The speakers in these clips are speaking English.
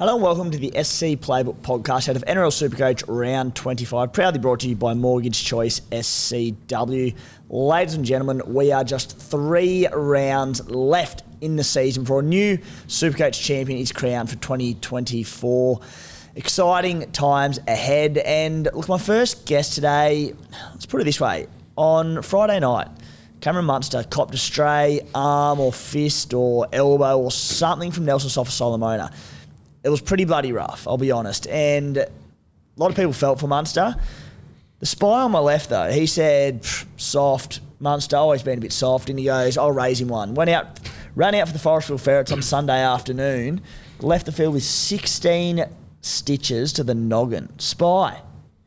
Hello and welcome to the SC Playbook podcast out of NRL Supercoach round 25, proudly brought to you by Mortgage Choice SCW. Ladies and gentlemen, we are just 3 rounds left in the season for a new Supercoach champion is crowned for 2024. Exciting times ahead. And look, my first guest today, let's put it this way. On Friday night, Cameron Munster copped a stray arm or fist or elbow or something from Nelson Sofa-Solomona. It was pretty bloody rough, I'll be honest. And a lot of people felt for Munster. The spy on my left, though, he said, soft, Munster, always been a bit soft. And he goes, I'll raise him one. Ran out for the Forestville Ferrets on Sunday afternoon, left the field with 16 stitches to the noggin. Spy,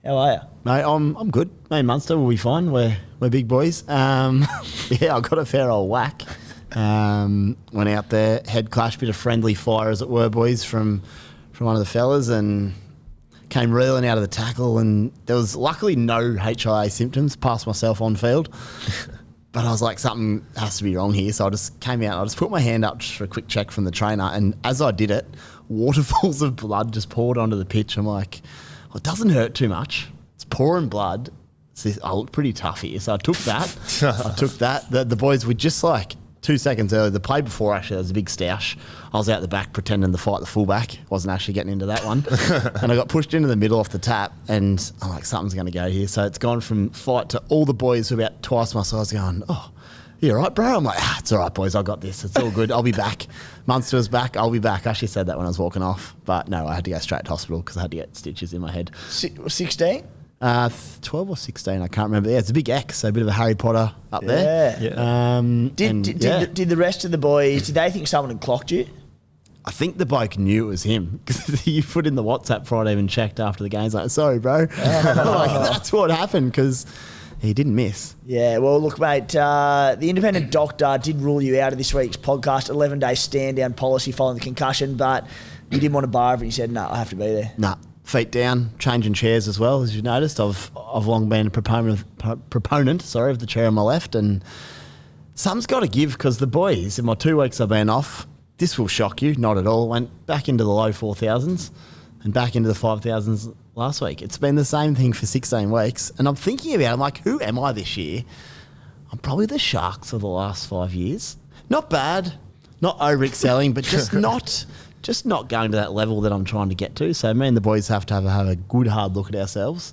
how are you? Mate, I'm good. Me and Munster will be fine. We're big boys. I got a fair old whack. Went out there, head clash, bit of friendly fire as it were, boys, from one of the fellas, and came reeling out of the tackle, and there was luckily no HIA symptoms past myself on field. But I was like, something has to be wrong here, so I just came out, I just put my hand up just for a quick check from the trainer, and as I did it, waterfalls of blood just poured onto the pitch. I'm like, well, it doesn't hurt too much. It's pouring blood. I look pretty tough here, so I took that. The boys were just like 2 seconds earlier, the play before, actually, there was a big stoush. I was out the back pretending to fight the fullback. Wasn't actually getting into that one. And I got pushed into the middle off the tap, and I'm like, something's going to go here. So it's gone from fight to all the boys who are about twice my size going, oh, you all right, bro? I'm like, it's all right, boys, I got this. It's all good. I'll be back. Munster was back. I'll be back. I actually said that when I was walking off. But no, I had to go straight to hospital because I had to get stitches in my head. 16? 12 or 16, I can't remember. Yeah, it's a big X, so a bit of a Harry Potter up there. Yeah. Did the rest of the boys, did they think someone had clocked you? I think the bloke knew it was him because you put in the WhatsApp Friday and checked after the game. He's like, sorry, bro. That's what happened because he didn't miss. Yeah, well, look, mate, the independent doctor did rule you out of this week's podcast, 11-day stand-down policy following the concussion, but you didn't want to bar it and you said, no, I have to be there. Nah. Feet down, changing chairs as well, as you've noticed. I've long been a proponent of the chair on my left, and something's got to give because the boys, in my 2 weeks I've been off, this will shock you, not at all, went back into the low 4,000s and back into the 5,000s last week. It's been the same thing for 16 weeks, and I'm thinking about it, I'm like, who am I this year? I'm probably the Sharks of the last 5 years. Not bad, not over-excelling, but just not going to that level that I'm trying to get to. So me and the boys have to have a good hard look at ourselves.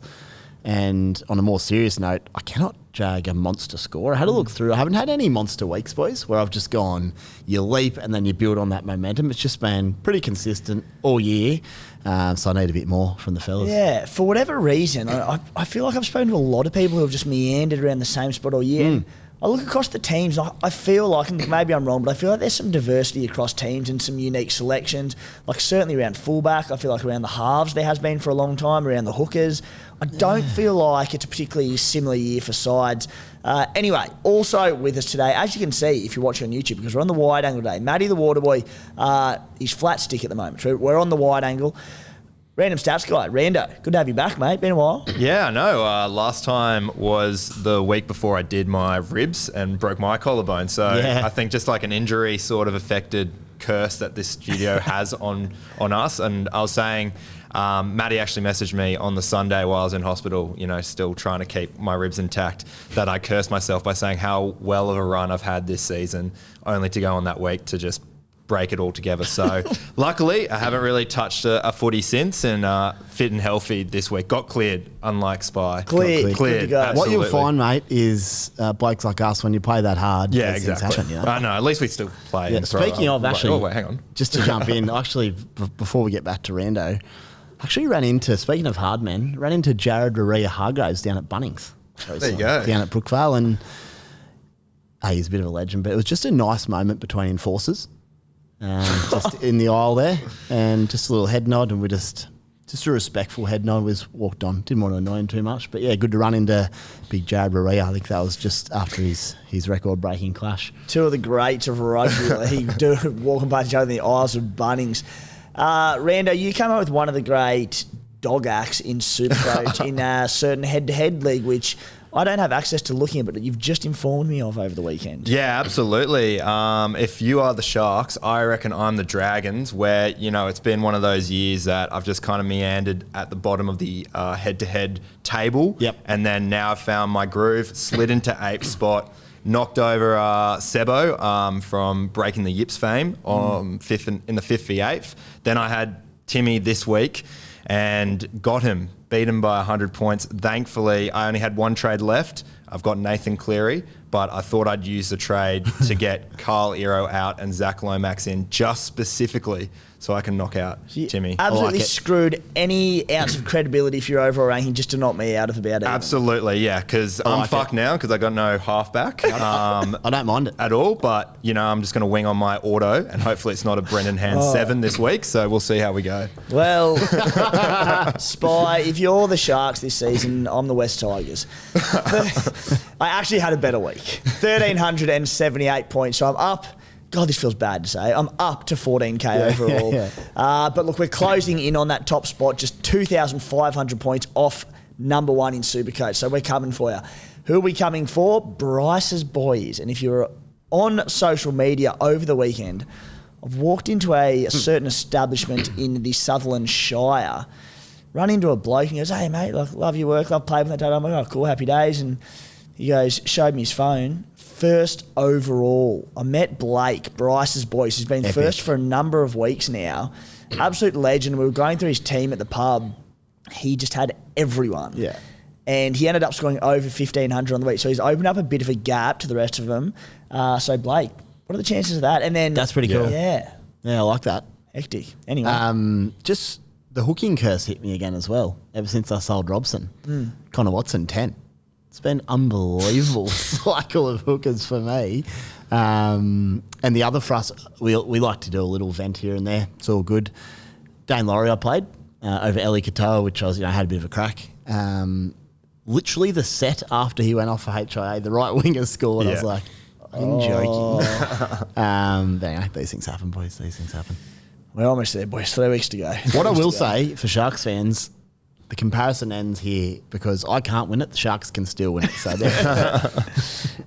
And on a more serious note, I cannot jag a monster score. I had to look through. I haven't had any monster weeks, boys, where I've just gone, you leap and then you build on that momentum. It's just been pretty consistent all year. So I need a bit more from the fellas. Yeah, for whatever reason, I feel like I've spoken to a lot of people who have just meandered around the same spot all year. I look across the teams and I feel like, and maybe I'm wrong, but I feel like there's some diversity across teams and some unique selections. Like certainly around fullback, I feel like around the halves there has been for a long time, around the hookers. I don't feel like it's a particularly similar year for sides. Anyway, also with us today, as you can see if you're watching on YouTube, because we're on the wide angle today, Matty the Waterboy, he's flat stick at the moment. So we're on the wide angle. Random stats guy, Rando, good to have you back, mate. Been a while. Yeah, I know. Last time was the week before I did my ribs and broke my collarbone. So I think just like an injury sort of affected curse that this studio has on us. And I was saying, Matty actually messaged me on the Sunday while I was in hospital, still trying to keep my ribs intact, that I cursed myself by saying how well of a run I've had this season, only to go on that week to just break it all together. So luckily I haven't really touched a footy since, and fit and healthy this week. Got cleared, unlike Spy. Cleared. What you'll find, mate, is blokes like us, when you play that hard, exactly. Happen, I know, at least we still play. Yeah, speaking of, actually, wait, hang on. Just to jump in, actually, before we get back to Rando, speaking of hard men, ran into Jared Rea-Hargraves down at Bunnings. There you go. Down at Brookvale, and he's a bit of a legend, but it was just a nice moment between enforcers. Just in the aisle there, and just a little head nod, and we just a respectful head nod. We just walked on. Didn't want to annoy him too much, but yeah, good to run into big Jared Rea. I think that was just after his record-breaking clash. Two of the greats of rugby league walking past each other in the aisles of Bunnings. Rando, you came up with one of the great dog acts in Supercoach in a certain head-to-head league, which I don't have access to looking at it, but you've just informed me of over the weekend. Yeah, absolutely. If you are the Sharks, I reckon I'm the Dragons, where, it's been one of those years that I've just kind of meandered at the bottom of the head-to-head table. Yep. And then now I've found my groove, slid into 8th spot, knocked over Sebo from Breaking the Yips fame on in the 5th v 8th. Then I had Timmy this week and got him, beat him by 100 points. Thankfully, I only had one trade left. I've got Nathan Cleary, but I thought I'd use the trade to get Carl Ero out and Zach Lomax in just specifically so I can knock out Timmy. Absolutely like screwed any ounce of credibility for your overall ranking just to knock me out of about it. Absolutely, yeah, because I'm fucked now because I got no halfback. I don't mind it. At all, but, I'm just going to wing on my auto and hopefully it's not a Brendan Hand 7 this week, so we'll see how we go. Well, Spy, if you're the Sharks this season, I'm the West Tigers. I actually had a better week. 1,378 points, so I'm up. God, this feels bad to say. I'm up to 14K overall. But look, we're closing in on that top spot, just 2,500 points off number 1 in Supercoach. So we're coming for you. Who are we coming for? Bryce's boys. And if you're on social media over the weekend, I've walked into a certain establishment in the Sutherland Shire, run into a bloke and he goes, "Hey, mate, love your work, love playing with that." I'm like, "Oh, cool, happy days." And he goes, showed me his phone. First overall. I met Blake, Bryce's boys. He's been first for a number of weeks now. Absolute legend. We were going through his team at the pub. He just had everyone. Yeah. And he ended up scoring over 1,500 on the week. So he's opened up a bit of a gap to the rest of them. So, Blake, what are the chances of that? And then That's pretty cool. Yeah. Yeah, I like that. Hectic. Anyway. Just the hooking curse hit me again as well, ever since I sold Robson. Connor Watson, 10. It's been unbelievable cycle of hookers for me. And the other for us, we like to do a little vent here and there. It's all good. Dane Laurie I played over Ellie Katoa, which I was, had a bit of a crack. Literally the set after he went off for HIA, the right winger scored. I was like, I'm joking. But anyway, these things happen, boys. These things happen. We're almost there, boys. 3 weeks to go. What I will say for Sharks fans, the comparison ends here because I can't win it. The Sharks can still win it. So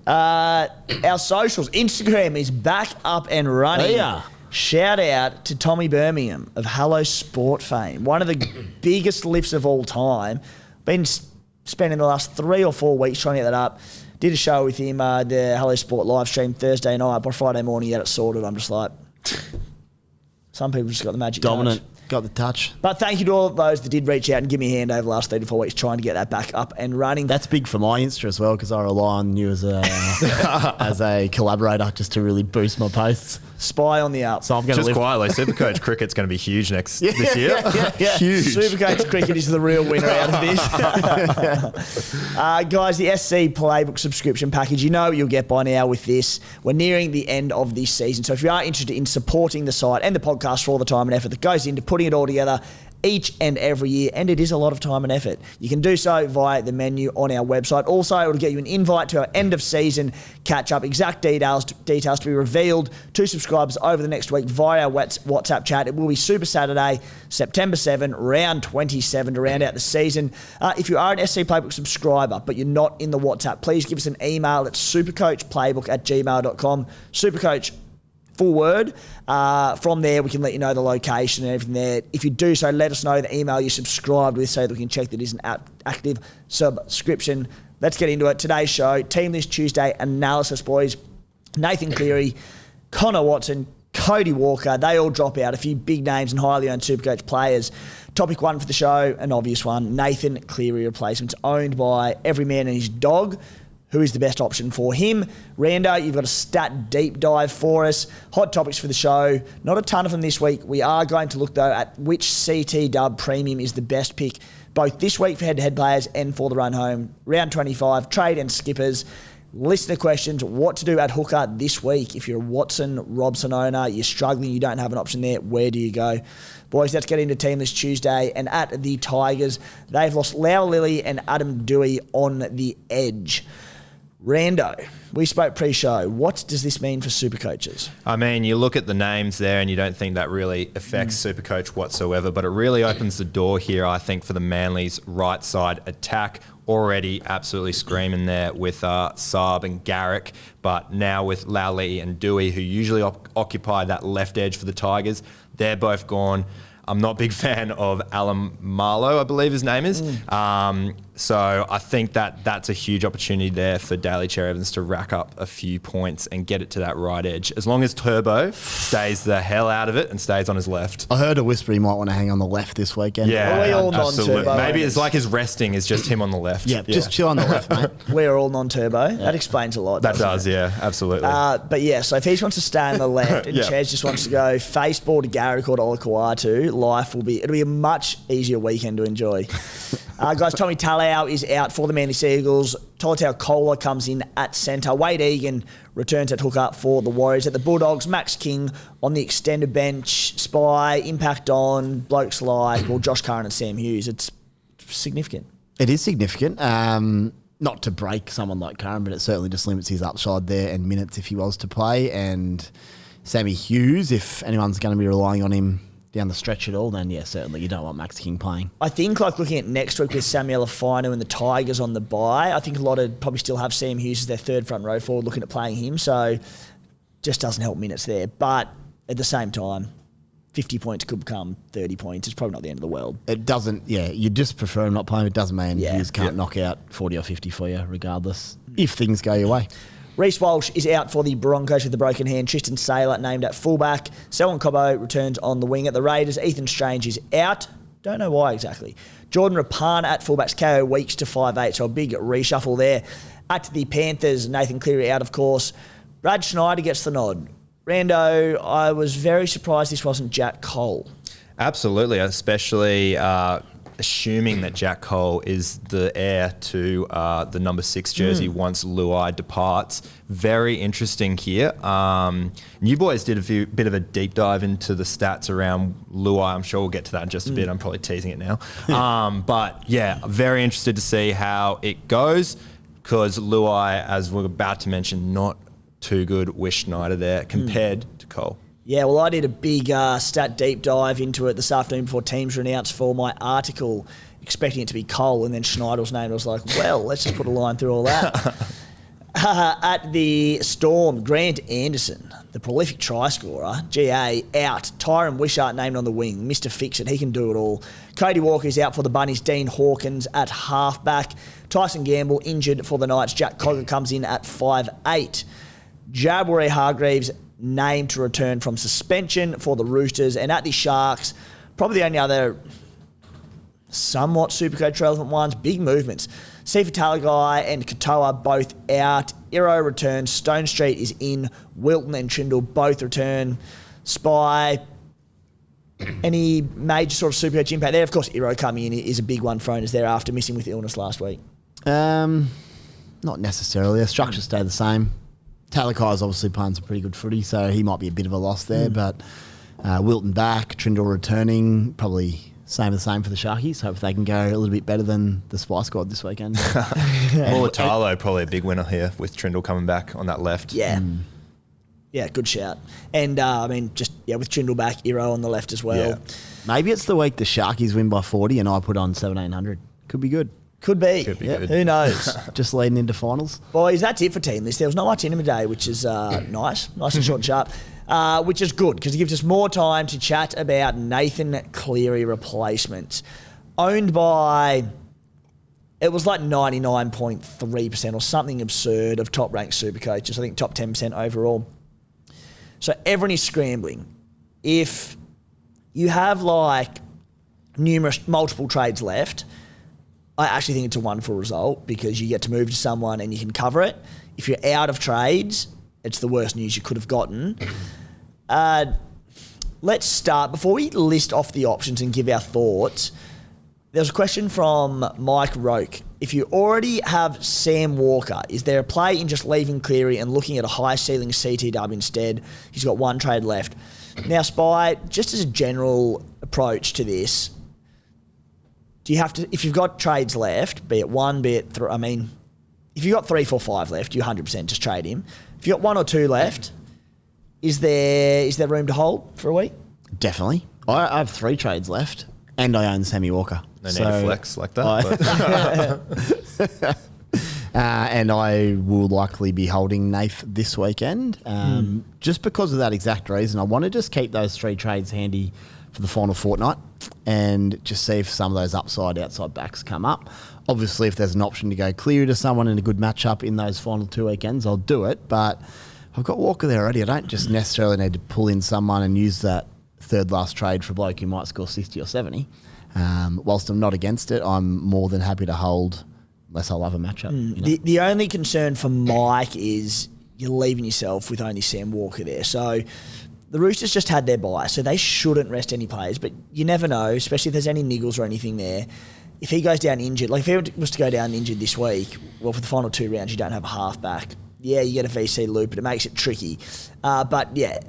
our socials, Instagram is back up and running. Yeah. Shout out to Tommy Birmingham of Hello Sport fame. One of the biggest lifts of all time. Been spending the last 3 or 4 weeks trying to get that up. Did a show with him, the Hello Sport live stream Thursday night. By Friday morning, he had it sorted. I'm just like, some people just got the magic dominant. touch. Got the touch. But thank you to all of those that did reach out and give me a hand over the last 3 to 4 weeks trying to get that back up and running. That's big for my Insta as well because I rely on you as a as a collaborator just to really boost my posts. Spy on the up. So I'm going to Just quietly, Supercoach cricket's going to be huge this year. Huge. Supercoach cricket is the real winner out of this. Guys, the SC Playbook subscription package, you know what you'll get by now with this. We're nearing the end of this season. So if you are interested in supporting the site and the podcast for all the time and effort that goes into putting it all together each and every year, and it is a lot of time and effort, you can do so via the menu on our website. Also, it will get you an invite to our end of season catch up. Exact details to be revealed to subscribers over the next week via our WhatsApp chat. It will be Super Saturday, September 7, round 27 to round out the season. If you are an SC Playbook subscriber but you're not in the WhatsApp, please give us an email at supercoachplaybook@gmail.com. Supercoach, full word. From there, we can let you know the location and everything there. If you do so, let us know the email you subscribed with so that we can check that it is an active subscription. Let's get into it. Today's show, Team List Tuesday analysis, boys. Nathan Cleary, Connor Watson, Cody Walker, they all drop out. A few big names and highly owned Supercoach players. Topic 1 for the show, an obvious one, Nathan Cleary replacements owned by every man and his dog. Who is the best option for him? Rando, you've got a stat deep dive for us. Hot topics for the show. Not a ton of them this week. We are going to look, though, at which CT dub premium is the best pick, both this week for head-to-head players and for the run home. Round 25, trade and skippers. Listener questions, what to do at hooker this week. If you're a Watson, Robson owner, you're struggling, you don't have an option there, where do you go? Boys, let's get into Team List Tuesday. And at the Tigers, they've lost Lau Lilly and Adam Dewey on the edge. Rando, we spoke pre-show. What does this mean for Supercoaches? I mean, you look at the names there and you don't think that really affects Supercoach whatsoever, but it really opens the door here, I think, for the Manly's right side attack. Already absolutely screaming there with Saab and Garrick, but now with Lowley and Dewey, who usually occupy that left edge for the Tigers, they're both gone. I'm not a big fan of Alan Marlowe, I believe his name is. So I think that's a huge opportunity there for Daly Cherry Evans to rack up a few points and get it to that right edge. As long as Turbo stays the hell out of it and stays on his left. I heard a whisper he might want to hang on the left this weekend. Yeah, we all absolutely. non-turbo Maybe owners. it's like his resting is just him on the left. Yeah, just chill on the left, mate. We're all non-turbo. That explains a lot. That doesn't does, it? yeah, absolutely. But yeah, so if he just wants to stay on the left and Yeah. Chez just wants to go face ball to Garrick or to Olakau'atu, it'll be a much easier weekend to enjoy. Guys, Tommy Talau is out for the Manly Seagulls. Tolotau Kola comes in at centre. Wade Egan returns at hooker for the Warriors. At the Bulldogs, Max King on the extended bench. Spy, impact on blokes like Josh Curran and Sam Hughes. It's significant. It is significant. Not to break someone like Curran, but it certainly just limits his upside there and minutes if he was to play. And Sammy Hughes, if anyone's going to be relying on him down the stretch at all, then yeah, certainly you don't want Max King playing. I think looking at next week with Samuel Afinu and the Tigers on the bye, I think a lot of probably still have Sam Hughes as their third front row forward looking at playing him, so just doesn't help minutes there. But at the same time, 50 points could become 30 points. It's probably not the end of the world. It doesn't, you just prefer him not playing. It doesn't mean Hughes can't knock out 40 or 50 for you regardless, if things go your way. Reece Walsh is out for the Broncos with a broken hand. Tristan Saylor named at fullback. Selwyn Cobbo returns on the wing at the Raiders. Ethan Strange is out. Don't know why exactly. Jordan Rapana at fullbacks. KO Weeks to 5'8", so a big reshuffle there. At the Panthers, Nathan Cleary out, of course. Brad Schneider gets the nod. Rando, I was very surprised this wasn't Jack Cole. Absolutely, especially assuming that Jack Cole is the heir to the number 6 jersey once Luai departs. Very interesting here. You boys did a bit of a deep dive into the stats around Luai. I'm sure we'll get to that in just a bit. I'm probably teasing it now. But yeah, very interested to see how it goes because Luai, as we're about to mention, not too good with Schneider there compared to Cole. Yeah, well, I did a big stat deep dive into it this afternoon before teams were announced for my article, expecting it to be Cole, and then Schneider's name. I was like, well, let's just put a line through all that. At the Storm, Grant Anderson, the prolific try scorer, GA, out. Tyron Wishart named on the wing. Mr. Fix-It, he can do it all. Cody Walker is out for the Bunnies. Dean Hawkins at halfback. Tyson Gamble injured for the Knights. Jack Cogger comes in at 5'8". Jabari Hargreaves named to return from suspension for the Roosters. And at the Sharks, probably the only other somewhat Supercoach relevant ones, big movements. Sifa Talagai and Katoa both out. Iro returns. Stone Street is in. Wilton and Trindle both return. Spy. Any major sort of Supercoach impact there? Of course, Iro coming in is a big one for owners there after missing with illness last week. Not necessarily. The structure stay the same. Talakai's obviously playing some pretty good footy, so he might be a bit of a loss there. But Wilton back, Trindle returning, probably same for the Sharkies. Hope they can go a little bit better than the Spy squad this weekend. Mulatalo probably a big winner here with Trindle coming back on that left. Yeah. Yeah, good shout. And, with Trindle back, Iro on the left as well. Yeah. Maybe it's the week the Sharkies win by 40 and I put on 1,700. Could be good. Could be. Good. Who knows? Just leading into finals. Boys, that's it for team list. There was not much in them today, which is nice and short and sharp, which is good because it gives us more time to chat about Nathan Cleary replacements. Owned by, it was like 99.3% or something absurd of top-ranked Supercoaches. I think top 10% overall. So everyone is scrambling. If you have multiple trades left, I actually think it's a wonderful result because you get to move to someone and you can cover it. If you're out of trades, it's the worst news you could have gotten. Let's start. Before we list off the options and give our thoughts, there's a question from Mike Roke. If you already have Sam Walker, is there a play in just leaving Cleary and looking at a high-ceiling CTW instead? He's got one trade left. Now, Spy, just as a general approach to this, do you have to, if you've got trades left, be it one, be it three, if you've got 3, 4, 5 left, you 100% just trade him. If you've got 1 or 2 left, is there room to hold for a week? Definitely. I have 3 trades left, and I own Sammy Walker. No need to flex like that. And I will likely be holding Nath this weekend, just because of that exact reason. I want to just keep those 3 trades handy for the final fortnight and just see if some of those outside backs come up. Obviously, if there's an option to go Cleary to someone in a good matchup in those final 2 weekends, I'll do it. But I've got Walker there already. I don't just necessarily need to pull in someone and use that third last trade for a bloke who might score 60 or 70. Whilst I'm not against it, I'm more than happy to hold unless I love a matchup. You know? The only concern for Mike is you're leaving yourself with only Sam Walker there. So the Roosters just had their bye, so they shouldn't rest any players. But you never know, especially if there's any niggles or anything there. If he goes down injured, like if he was to go down injured this week, well, for the final 2 rounds, you don't have a halfback. Yeah, you get a VC loop, but it makes it tricky. But yeah.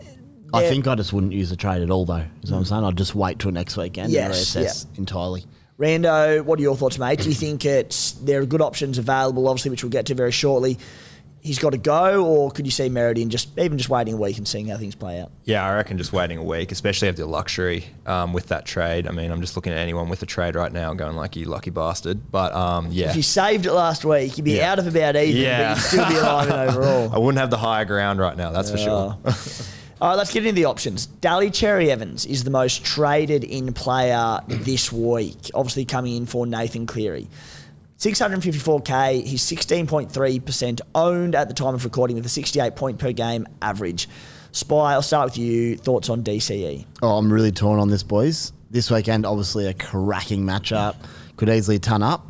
I think I just wouldn't use the trade at all, though. Is what I'm saying. I'd just wait till next weekend and reassess entirely. Rando, what are your thoughts, mate? Do you think there are good options available, obviously, which we'll get to very shortly? He's got to go, or could you see merit in just waiting a week and seeing how things play out? Yeah, I reckon just waiting a week, especially have the luxury with that trade. I mean, I'm just looking at anyone with a trade right now and going like, you lucky bastard. But yeah. If you saved it last week, you'd be out of about even, but you'd still be alive and overall. I wouldn't have the higher ground right now, that's for sure. All right, let's get into the options. Daly Cherry Evans is the most traded in player this week, obviously coming in for Nathan Cleary. 654K, he's 16.3% owned at the time of recording with a 68 point per game average. Spy, I'll start with you. Thoughts on DCE? Oh, I'm really torn on this, boys. This weekend, obviously a cracking matchup. Could easily ton up,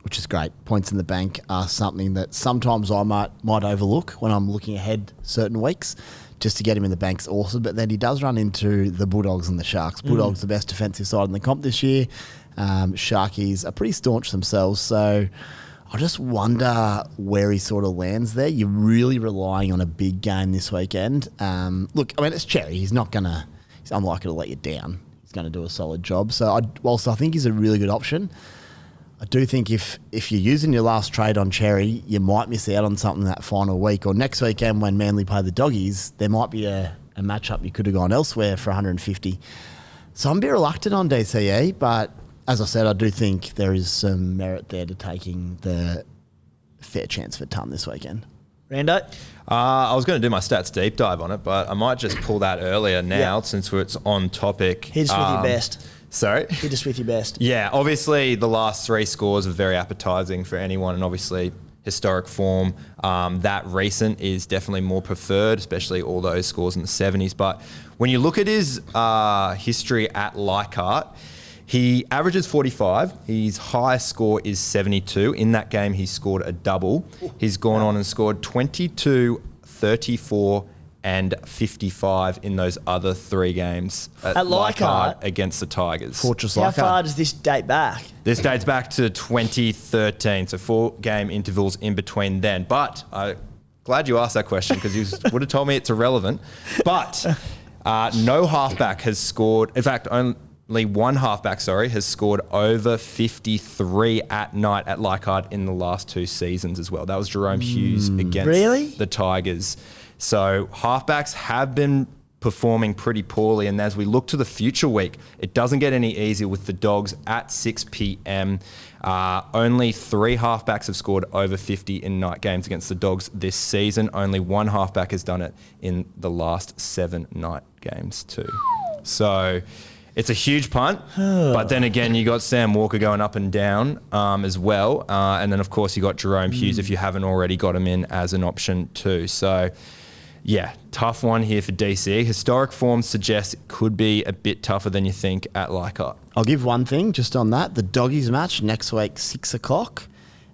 which is great. Points in the bank are something that sometimes I might overlook when I'm looking ahead certain weeks. Just to get him in the bank's awesome. But then he does run into the Bulldogs and the Sharks. Bulldogs the best defensive side in the comp this year. Sharkies are pretty staunch themselves. So I just wonder where he sort of lands there. You're really relying on a big game this weekend. Look, I mean, it's Cherry. He's unlikely to let you down. He's going to do a solid job. So whilst I think he's a really good option, I do think if you're using your last trade on Cherry, you might miss out on something that final week or next weekend when Manly play the Doggies. There might be a matchup you could have gone elsewhere for 150. So I'm a bit reluctant on DCE, but as I said, I do think there is some merit there to taking the fair chance for ton this weekend. Rando? I was going to do my stats deep dive on it, but I might just pull that earlier now since it's on topic. Hit us with your best. Sorry? Hit us with your best. Yeah, obviously the last 3 scores are very appetising for anyone, and obviously historic form. That recent is definitely more preferred, especially all those scores in the 70s. But when you look at his history at Leichhardt, he averages 45. His highest score is 72. In that game, he scored a double. He's gone on and scored 22, 34, and 55 in those other 3 games at Leichhardt against the Tigers. Fortress How Leichhardt. far does this date back? This dates back to 2013, so 4 game intervals in between then. But I'm glad you asked that question because you would have told me it's irrelevant. But no halfback has scored. In fact, only one halfback, has scored over 53 at night at Leichhardt in the last 2 seasons as well. That was Jerome Hughes against the Tigers. So halfbacks have been performing pretty poorly, and as we look to the future week, it doesn't get any easier with the Dogs at 6 p.m. Only 3 halfbacks have scored over 50 in night games against the Dogs this season. Only 1 halfback has done it in the last 7 night games too. So it's a huge punt, but then again, you got Sam Walker going up and down as well. And then, of course, you got Jerome Hughes if you haven't already got him in as an option too. So, yeah, tough one here for DC. Historic form suggests it could be a bit tougher than you think at Leichhardt. I'll give one thing just on that. The Doggies match next week, 6 o'clock.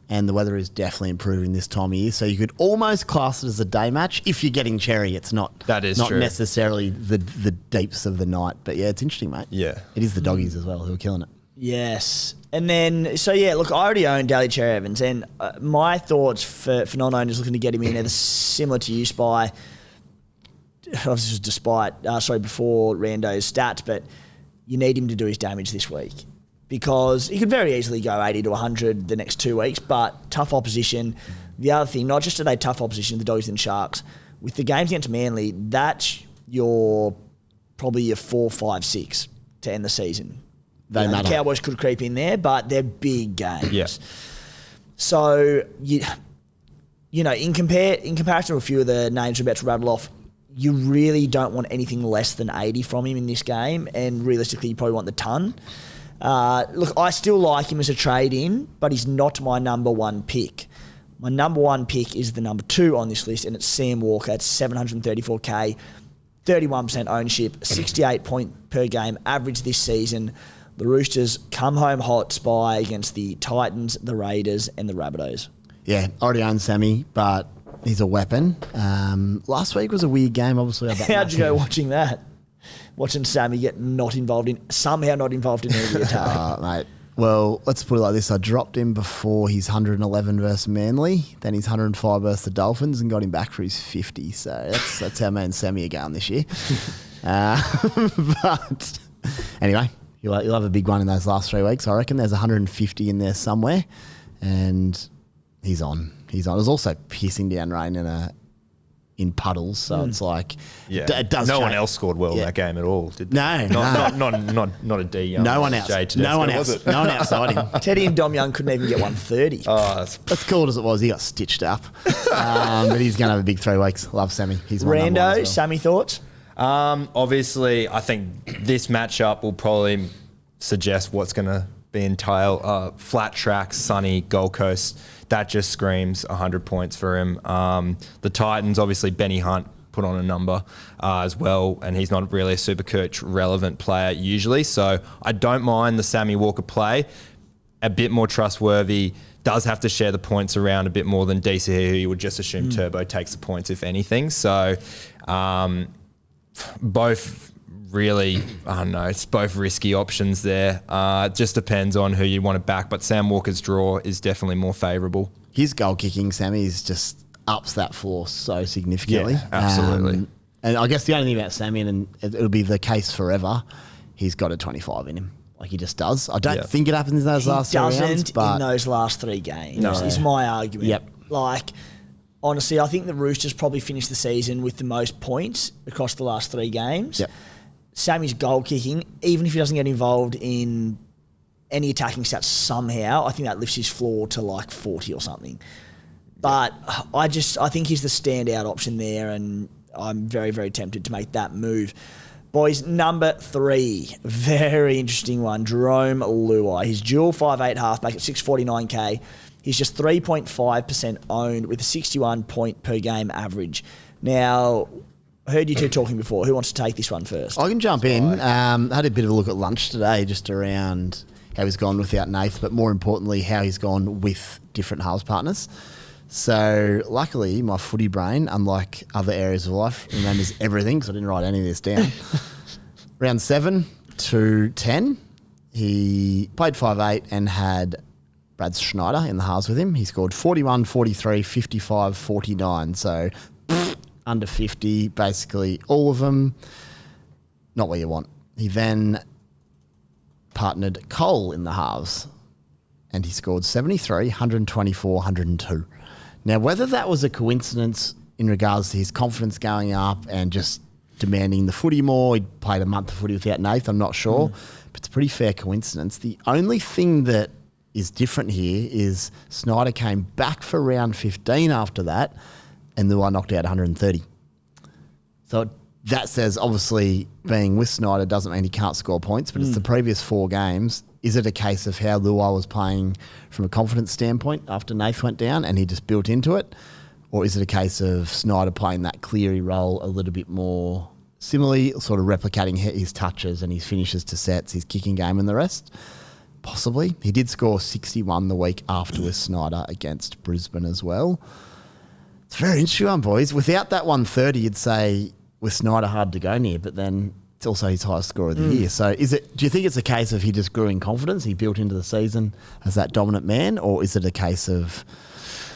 And the weather is definitely improving this time of year. So you could almost class it as a day match. If you're getting Cherry, it's not true. Necessarily the deeps of the night. But yeah, it's interesting, mate. Yeah. It is the Doggies as well who are killing it. Yes. And then, so yeah, look, I already own Daly Cherry Evans. And my thoughts for non-owners looking to get him in are similar to you, Spy. This was before Rando's stats, but you need him to do his damage this week. Because he could very easily go 80 to 100 the next 2 weeks, but tough opposition. the other thing, not just are they tough opposition, the Doggies and Sharks, with the games against Manly, that's probably your 4, 5, 6 to end the season. They matter. The Cowboys could creep in there, but they're big games. Yeah. So, in comparison to a few of the names we're about to rattle off, you really don't want anything less than 80 from him in this game, and realistically, you probably want the ton. Look, I still like him as a trade-in, but he's not my number one pick. My number one pick is the number 2 on this list, and it's Sam Walker at $734K, 31% ownership, 68 point per game average this season. The Roosters come home hot spy against the Titans, the Raiders, and the Rabbitohs. Yeah, already own Sammy, but he's a weapon. Last week was a weird game, obviously. How'd you go watching that? Watching Sammy get somehow not involved in any of the attack. Mate. Well, let's put it like this. I dropped him before his 111 versus Manly, then his 105 versus the Dolphins, and got him back for his 50. So that's how me and Sammy are going this year. But anyway, you'll have a big one in those last 3 weeks. I reckon there's 150 in there somewhere, and he's on. There's also pissing down rain in puddles, so it's like it does. No change. one else scored well in that game at all. Did they? Not a D. Young. No one else. No one else. No one outside him. Teddy and Dom Young couldn't even get 130. As cool as it was, he got stitched up. But he's going to have a big 3 weeks. Love Sammy. He's my number one as well. Sammy, thoughts? Obviously, I think this matchup will probably suggest what's going to be entail. Flat track, sunny, Gold Coast. That just screams 100 points for him. The Titans, obviously, Benny Hunt put on a number as well, and he's not really a Supercoach relevant player usually. So I don't mind the Sammy Walker play. A bit more trustworthy. Does have to share the points around a bit more than DC, who you would just assume Turbo takes the points, if anything. So both really, I don't know, it's both risky options there. It just depends on who you want to back, but Sam Walker's draw is definitely more favourable. His goal kicking, Sammy's just ups that floor so significantly. Yeah, absolutely. And I guess the only thing about Sammy, and it'll be the case forever, he's got a 25 in him. Like he just does. I don't think it happens in those last 3 rounds. But in those last 3 games, is my argument. Yep. Like, honestly, I think the Roosters probably finished the season with the most points across the last 3 games. Yep. Sammy's goal kicking, even if he doesn't get involved in any attacking stats somehow, I think that lifts his floor to like 40 or something. But I think he's the standout option there, and I'm very, very tempted to make that move. Boys, number 3, very interesting one, Jerome Luai. He's dual 5'8" halfback at $649K. He's just 3.5% owned with a 61 point per game average. Now, I heard you two talking before. Who wants to take this one first? I can jump in. I had a bit of a look at lunch today just around how he's gone without Nath, but more importantly, how he's gone with different halves partners. So luckily, my footy brain, unlike other areas of life, remembers everything because I didn't write any of this down. Round 7 to 10, he played 5'8" and had Brad Schneider in the halves with him. He scored 41, 43, 55, 49. So under 50, basically all of them. Not what you want. He then partnered Cole in the halves, and he scored 73, 124, 102. Now, whether that was a coincidence in regards to his confidence going up and just demanding the footy more, he'd played a month of footy without Nath, I'm not sure, but it's a pretty fair coincidence. The only thing that is different here is Snyder came back for round 15 after that, and Luai knocked out 130. So that says, obviously, being with Snyder doesn't mean he can't score points, but it's the previous 4 games. Is it a case of how Luai was playing from a confidence standpoint after Nath went down and he just built into it? Or is it a case of Snyder playing that Cleary role a little bit more similarly, sort of replicating his touches and his finishes to sets, his kicking game and the rest? Possibly. He did score 61 the week after with Snyder against Brisbane as well. It's a very interesting one, boys. Without that 130, you'd say with Snyder hard to go near, but then it's also his highest score of the year. So do you think it's a case of he just grew in confidence, he built into the season as that dominant man, or is it a case of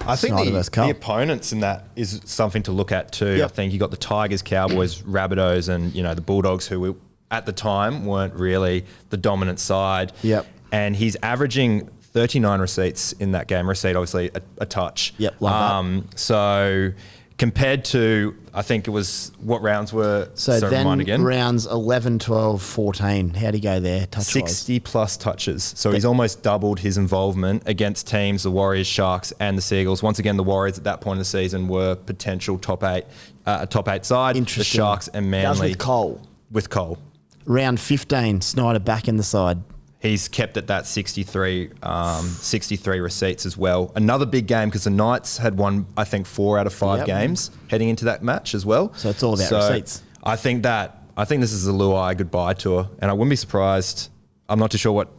I think Snyder versus Cole? the opponents in that is something to look at too. Yep. I think you got the Tigers, Cowboys, Rabbitohs, and the Bulldogs, who at the time weren't really the dominant side. Yep. And he's averaging 39 receipts in that game. Receipt, obviously, a touch. Yep, like So compared to, I think it was, what rounds were, So then remind again? rounds 11, 12, 14. How'd he go there, touch-wise? 60 plus touches. So he's almost doubled his involvement against teams, the Warriors, Sharks and the Seagulls. Once again, the Warriors at that point of the season were potential top eight side. Interesting. The Sharks and That was Manly. with Cole. With Cole. Round 15, Snyder back in the side. He's kept at that 63 receipts as well. Another big game because the Knights had won, I think, 4 out of 5 games heading into that match as well. So it's all about receipts. I think this is a Luai goodbye tour, and I wouldn't be surprised. I'm not too sure what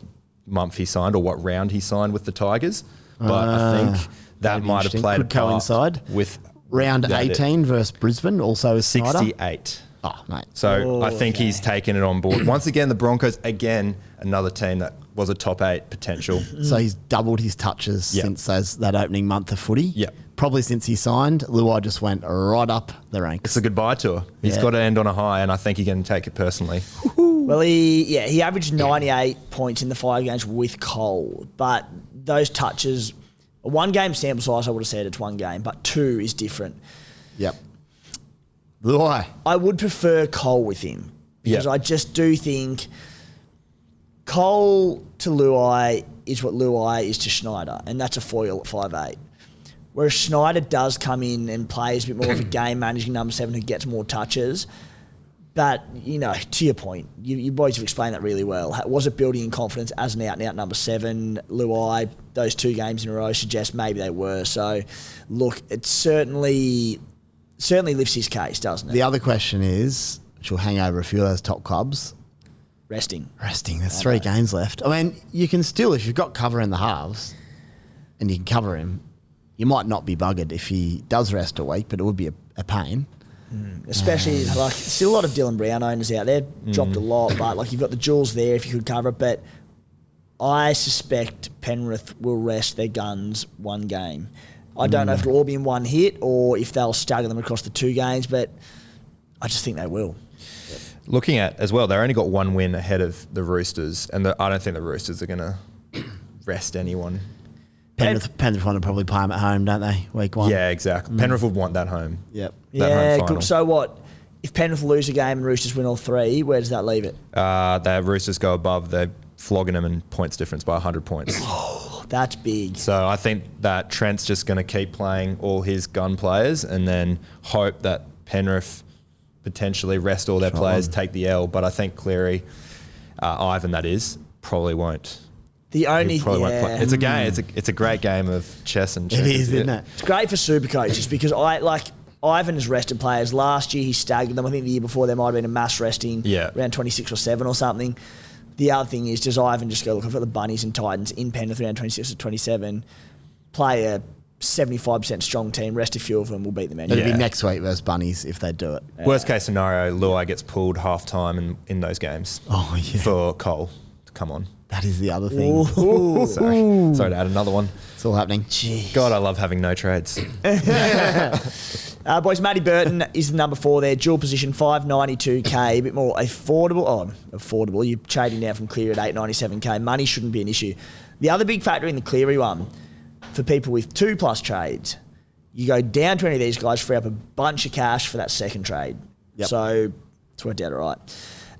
month he signed or what round he signed with the Tigers, but I think that might have played Could a part coincide with round 18 versus Brisbane. Also is Snyder. 68. Oh, mate. So I think he's taken it on board. Once again, the Broncos, again, another team that was a top 8 potential. So he's doubled his touches since that opening month of footy. Yep. Probably since he signed, Luai just went right up the ranks. It's a goodbye tour. He's got to end on a high, and I think he can take it personally. Well, he averaged 98 points in the 5 games with Cole, but those touches, a 1 game sample size, I would have said it's 1 game, but 2 is different. Yep. Luai. I would prefer Cole with him because I just do think Cole to Luai is what Luai is to Schneider, and that's a foil at 5'8". Whereas Schneider does come in and plays a bit more of a game managing number 7 who gets more touches. But, to your point, you boys have explained that really well. Was it building in confidence as an out-and-out number 7? Luai, those 2 games in a row suggest maybe they were. So, look, it certainly lifts his case, doesn't it? The other question is, which will hang over a few of those top clubs. Resting. There's 3 games left. I mean, you can still, if you've got cover in the halves and you can cover him, you might not be buggered if he does rest a week, but it would be a pain. Especially, still a lot of Dylan Brown owners out there. Dropped a lot, but, you've got the jewels there if you could cover it. But I suspect Penrith will rest their guns 1 game. I don't know if it'll all be in 1 hit or if they'll stagger them across the 2 games, but I just think they will. Looking at, as well, they only got 1 win ahead of the Roosters, and I don't think the Roosters are going to rest anyone. Penrith want to probably play them at home, don't they? Week 1. Yeah, exactly. Penrith would want that home. Yep. That home final. So what? If Penrith lose a game and Roosters win all 3, where does that leave it? The Roosters go above. They're flogging them in points difference by 100 points. That's big. So I think that Trent's just going to keep playing all his gun players and then hope that Penrith potentially rest all their players, take the L. But I think Cleary, Ivan that is, probably won't. The only Won't play. It's a game. It's a great game of chess and checkers. It is, isn't it? It's great for Supercoaches because Ivan has rested players. Last year he staggered them. I think the year before there might have been a mass resting around 26 or 7 or something. The other thing is, does Ivan just go, look, I've got the Bunnies and Titans in Penrith around 26 or 27, play a 75% strong team, rest a few of them, we'll beat them anyway. It'll be next week versus Bunnies if they do it. Worst case scenario, Luai gets pulled half time in those games. Oh, yeah. For Cole to come on. That is the other thing. Sorry to add another one. It's all happening. Jeez. God, I love having no trades. Boys, Matty Burton is the number 4 there, dual position, 592k, a bit more affordable. You're trading down from Cleary at 897k. Money shouldn't be an issue. The other big factor in the Cleary one, for people with 2+ trades, you go down to any of these guys, free up a bunch of cash for that second trade. Yep. So it's worked out all right.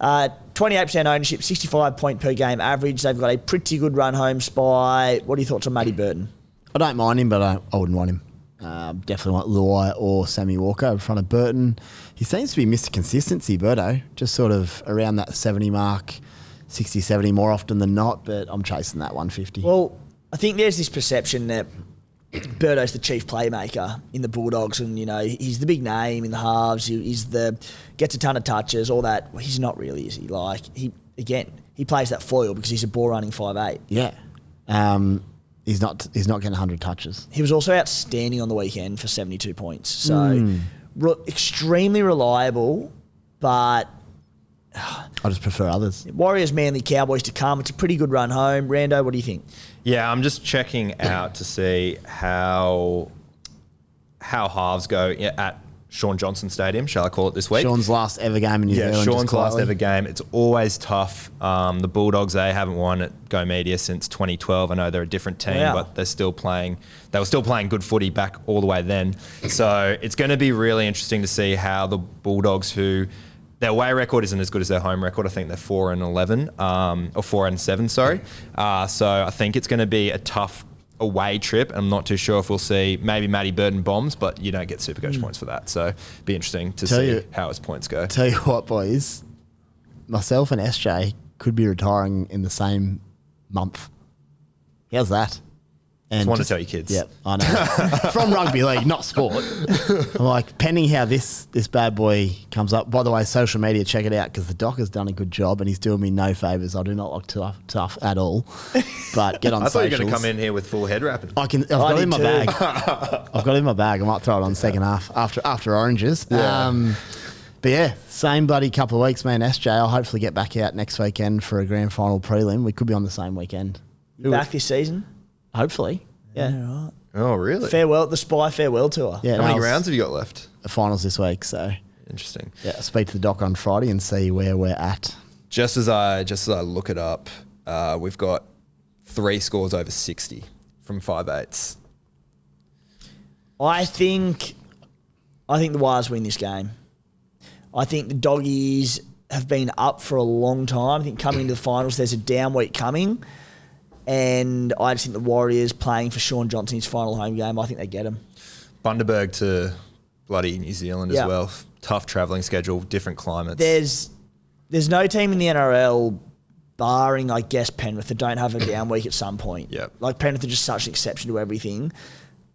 28% ownership, 65 point per game average. They've got a pretty good run home spy. What are your thoughts on Matty Burton? I don't mind him, but I wouldn't want him. Definitely want Luai or Sammy Walker in front of Burton. He seems to be Mr. Consistency, Burto. Just sort of around that 70 mark, 60, 70 more often than not, but I'm chasing that 150. Well, I think there's this perception that Birdo's the chief playmaker in the Bulldogs, and he's the big name in the halves. He's gets a ton of touches, all that. Well, he's not really, is he? He plays that foil because he's a ball running 5'8". Yeah, he's not getting 100 touches. He was also outstanding on the weekend for 72 points. So extremely reliable, but I just prefer others. Warriors, Manly, Cowboys to come. It's a pretty good run home. Rando, what do you think? Yeah, I'm just checking out to see how halves go at Sean Johnson Stadium, shall I call it this week? Sean's last ever game in New Zealand. Sean's last ever game. It's always tough. The Bulldogs, they haven't won at Go Media since 2012. I know they're a different team, but they're still playing. They were still playing good footy back all the way then. So it's going to be really interesting to see how the Bulldogs, who their away record isn't as good as their home record. I think they're 4-11 or 4-7. Sorry. So I think it's going to be a tough away trip. I'm not too sure if we'll see maybe Matty Burton bombs, but you don't get Supercoach points for that. So it'd be interesting to see how his points go. Tell you what, boys, myself and SJ could be retiring in the same month. How's that? And just want to tell your kids. Yep, I know. From rugby league, not sport. I'm like, pending how this bad boy comes up. By the way, social media, check it out because the doc has done a good job and he's doing me no favours. I do not look tough at all. But get on I socials. thought you were going to come in here with full head wrapping. I've got it in my bag. I've got it in my bag. I might throw it on the second half after oranges. Yeah. But yeah, same bloody couple of weeks, man. SJ, I'll hopefully get back out next weekend for a grand final prelim. We could be on the same weekend. You back this season? Hopefully. Yeah. Right. Oh, really? Farewell, the Spy farewell tour. Yeah. How many rounds have you got left? The finals this week, so. Interesting. Yeah, I'll speak to the doc on Friday and see where we're at. Just as I look it up, we've got 3 scores over 60 from 5/8. I think the Wires win this game. I think the Doggies have been up for a long time. I think coming into the finals, there's a down week coming. And I just think the Warriors playing for Sean Johnson's final home game, I think they get him. Bundaberg to bloody New Zealand as well. Tough travelling schedule, different climates. There's no team in the NRL, barring, I guess, Penrith, that don't have a down week at some point. Yep. Like, Penrith are just such an exception to everything.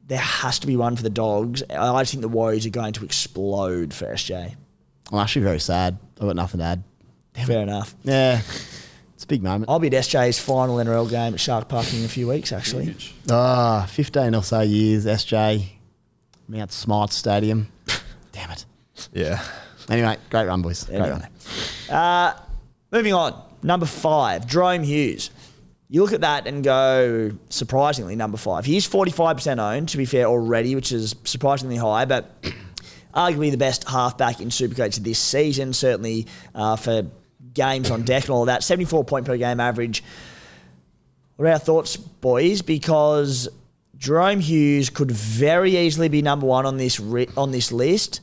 There has to be one for the Dogs. I just think the Warriors are going to explode for SJ. I'm actually very sad. I've got nothing to add. Fair enough. Yeah. It's a big moment. I'll be at SJ's final NRL game at Shark Park in a few weeks, actually. 15 or so years, SJ, Mount Smart Stadium. Damn it. Yeah. Anyway, great run, boys. Great run. Moving on. Number 5, Jerome Hughes. You look at that and go, surprisingly, number 5. He's 45% owned, to be fair, already, which is surprisingly high, but arguably the best halfback in Supercoach this season, certainly for games on deck and all of that. 74 point per game average. What are our thoughts, boys? Because Jerome Hughes could very easily be number 1 on this list.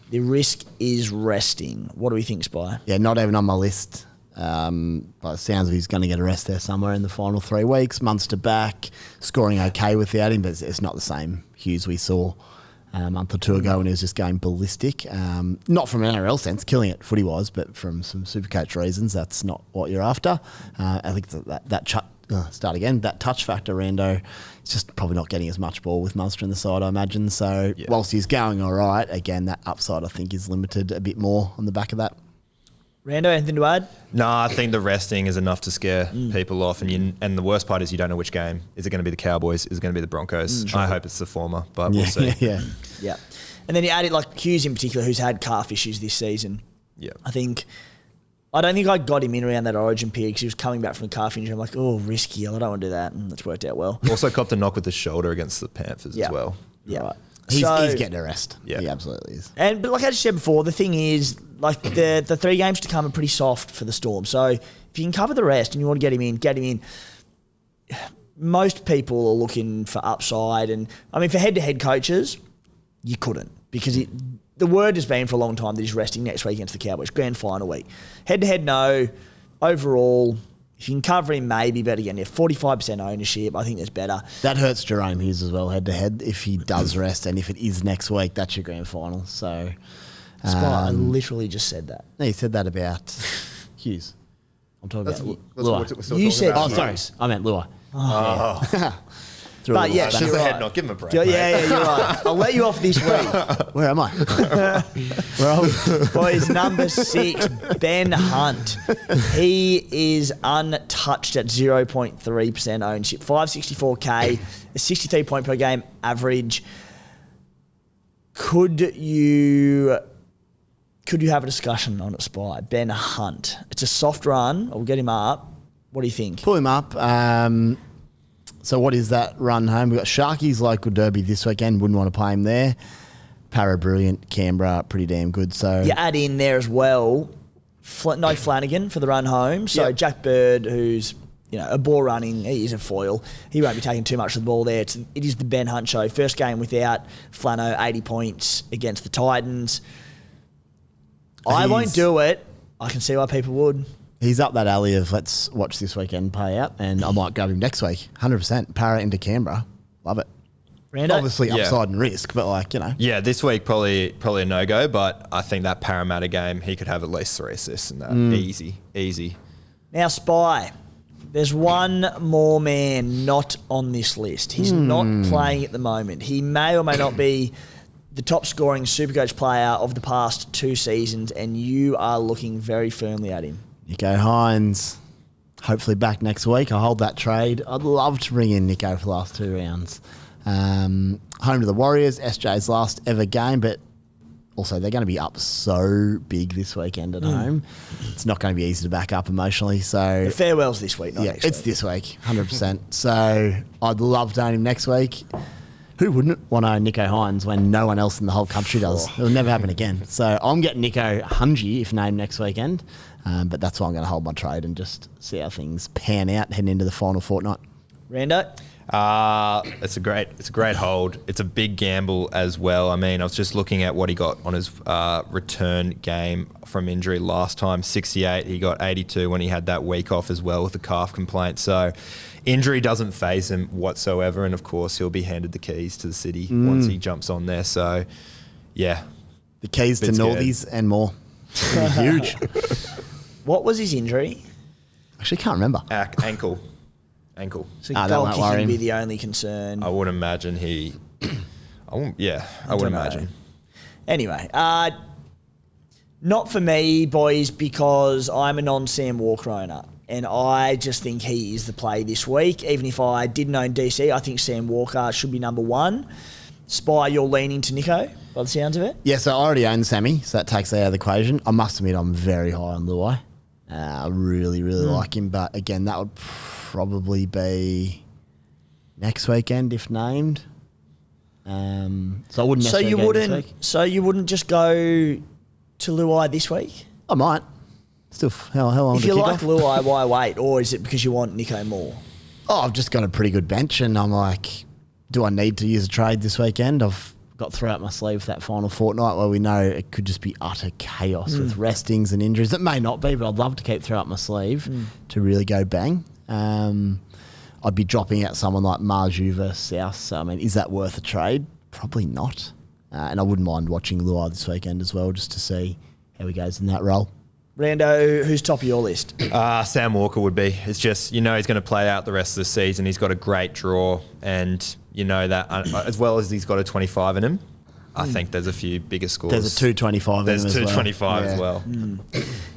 The risk is resting. What do we think, Spy? Yeah, not even on my list. By the sounds of, he's going to get a rest there somewhere in the final 3 weeks. Munster back, scoring okay without him, but it's not the same Hughes we saw a month or two ago when he was just going ballistic. Not from an NRL sense, killing it footy-wise, but from some Supercoach reasons, that's not what you're after. I think that touch factor, Rando, is just probably not getting as much ball with Munster in the side, I imagine. So whilst he's going all right, again, that upside I think is limited a bit more on the back of that. Rando, anything to add? No, I think the resting is enough to scare people off. And the worst part is you don't know which game. Is it going to be the Cowboys? Is it going to be the Broncos? I hope it's the former, but we'll see. Yeah. And then you add it like Hughes in particular, who's had calf issues this season. Yeah. I don't think I got him in around that Origin period because he was coming back from the calf injury. I'm like, oh, risky. I don't want to do that. And it's worked out well. Also copped a knock with the shoulder against the Panthers as well. Yeah. Right. He's getting a rest. Yeah. He absolutely is. But like I just said before, the thing is, like the 3 games to come are pretty soft for the Storm. So if you can cover the rest and you want to get him in. Most people are looking for upside. And I mean, for head-to-head coaches, you couldn't because the word has been for a long time that he's resting next week against the Cowboys, grand final week. Head-to-head, no. Overall, if you can cover him, maybe. But again, 45% ownership. I think that's better. That hurts Jerome Hughes as well, head-to-head. If he does rest and if it is next week, that's your grand final. So, I literally just said that. No, you said that about Hughes. I'm talking about Lua. You said Hughes. Sorry. I meant Lua. But yeah, just you're a head right. knock. Give him a break. Yeah, you're right. I'll let you off this week. Where am I? Where are we? Boys, number 6, Ben Hunt. He is untouched at 0.3% ownership. 564K, a 63 point per game average. Could you have a discussion on it, Spy? Ben Hunt. It's a soft run. I'll get him up. What do you think? Pull him up. So what is that run home? We've got Sharkies local derby this weekend. Wouldn't want to play him there. Para brilliant, Canberra pretty damn good. So You add in there as well, no Flanagan for the run home. So Yep. Jack Bird, who's a ball running, he is a foil. He won't be taking too much of the ball there. It is the Ben Hunt show. First game without Flano, 80 points against the Titans. I won't do it. I can see why people would. he's up that alley of let's watch this weekend play out, and I might grab him next week. 100%. Para into Canberra. Love it. Rando? Obviously Yeah. upside and risk, but Yeah, this week probably a no-go, but I think that Parramatta game, he could have at least 3 assists in that. Easy. Now, Spy. There's one more man not on this list. He's not playing at the moment. He may or may not be the top scoring Supercoach player of the past 2 seasons, and you are looking very firmly at him. Nico Hines, hopefully back next week. I'll hold that trade. I'd love to bring in Nico for the last 2 rounds. Home to the Warriors, SJ's last ever game, but also they're going to be up so big this weekend at home. It's not going to be easy to back up emotionally. So The farewell's this week, not yeah, next it's week. this week, 100%. So I'd love to own him next week. Who wouldn't want to own Nico Hines when no one else in the whole country does? It'll never happen again. So I'm getting Nico Hungy if named next weekend. But that's why I'm going to hold my trade and just see how things pan out heading into the final fortnight. Rando? It's a great hold. It's a big gamble as well. I mean, I was just looking at what he got on his return game from injury last time, 68. He got 82 when he had that week off as well with the calf complaint. So injury doesn't faze him whatsoever. And of course, he'll be handed the keys to the city once he jumps on there. So yeah. The keys to Bit scared. Northies and more. It's gonna be huge. What was his injury? Actually, can't remember. Ankle. So that goal won't kicking worry would him. be the only concern. I would imagine I would don't imagine. know. Anyway, not for me, boys, because I'm a non-Sam Walker owner. And I just think he is the play this week. Even if I didn't own DC, I think Sam Walker should be number 1. Spy, you're leaning to Nico, by the sounds of it. Yeah, so I already own Sammy, so that takes that out of the equation. I must admit I'm very high on Luai. I really like him. But again, that would probably be next weekend if named. So I wouldn't So necessarily you go wouldn't. this week. So you wouldn't just go to Luai this week. I might. Still, how long If to you kick like off? Luai, why wait? Or is it because you want Nico more? Oh, I've just got a pretty good bench, and I'm like, do I need to use a trade this weekend? I've got through out my sleeve for that final fortnight where we know it could just be utter chaos with restings and injuries. It may not be, but I'd love to keep through out my sleeve to really go bang. I'd be dropping out someone like Marju versus South. So, I mean, is that worth a trade? Probably not. And I wouldn't mind watching Luai this weekend as well, just to see how he goes in that role. Rando, who's top of your list? Sam Walker would be. It's just, he's going to play out the rest of the season. He's got a great draw, and that as well as he's got a 25 in him, I think there's a few bigger scores. There's a 225 There's in him as well. 225 as well.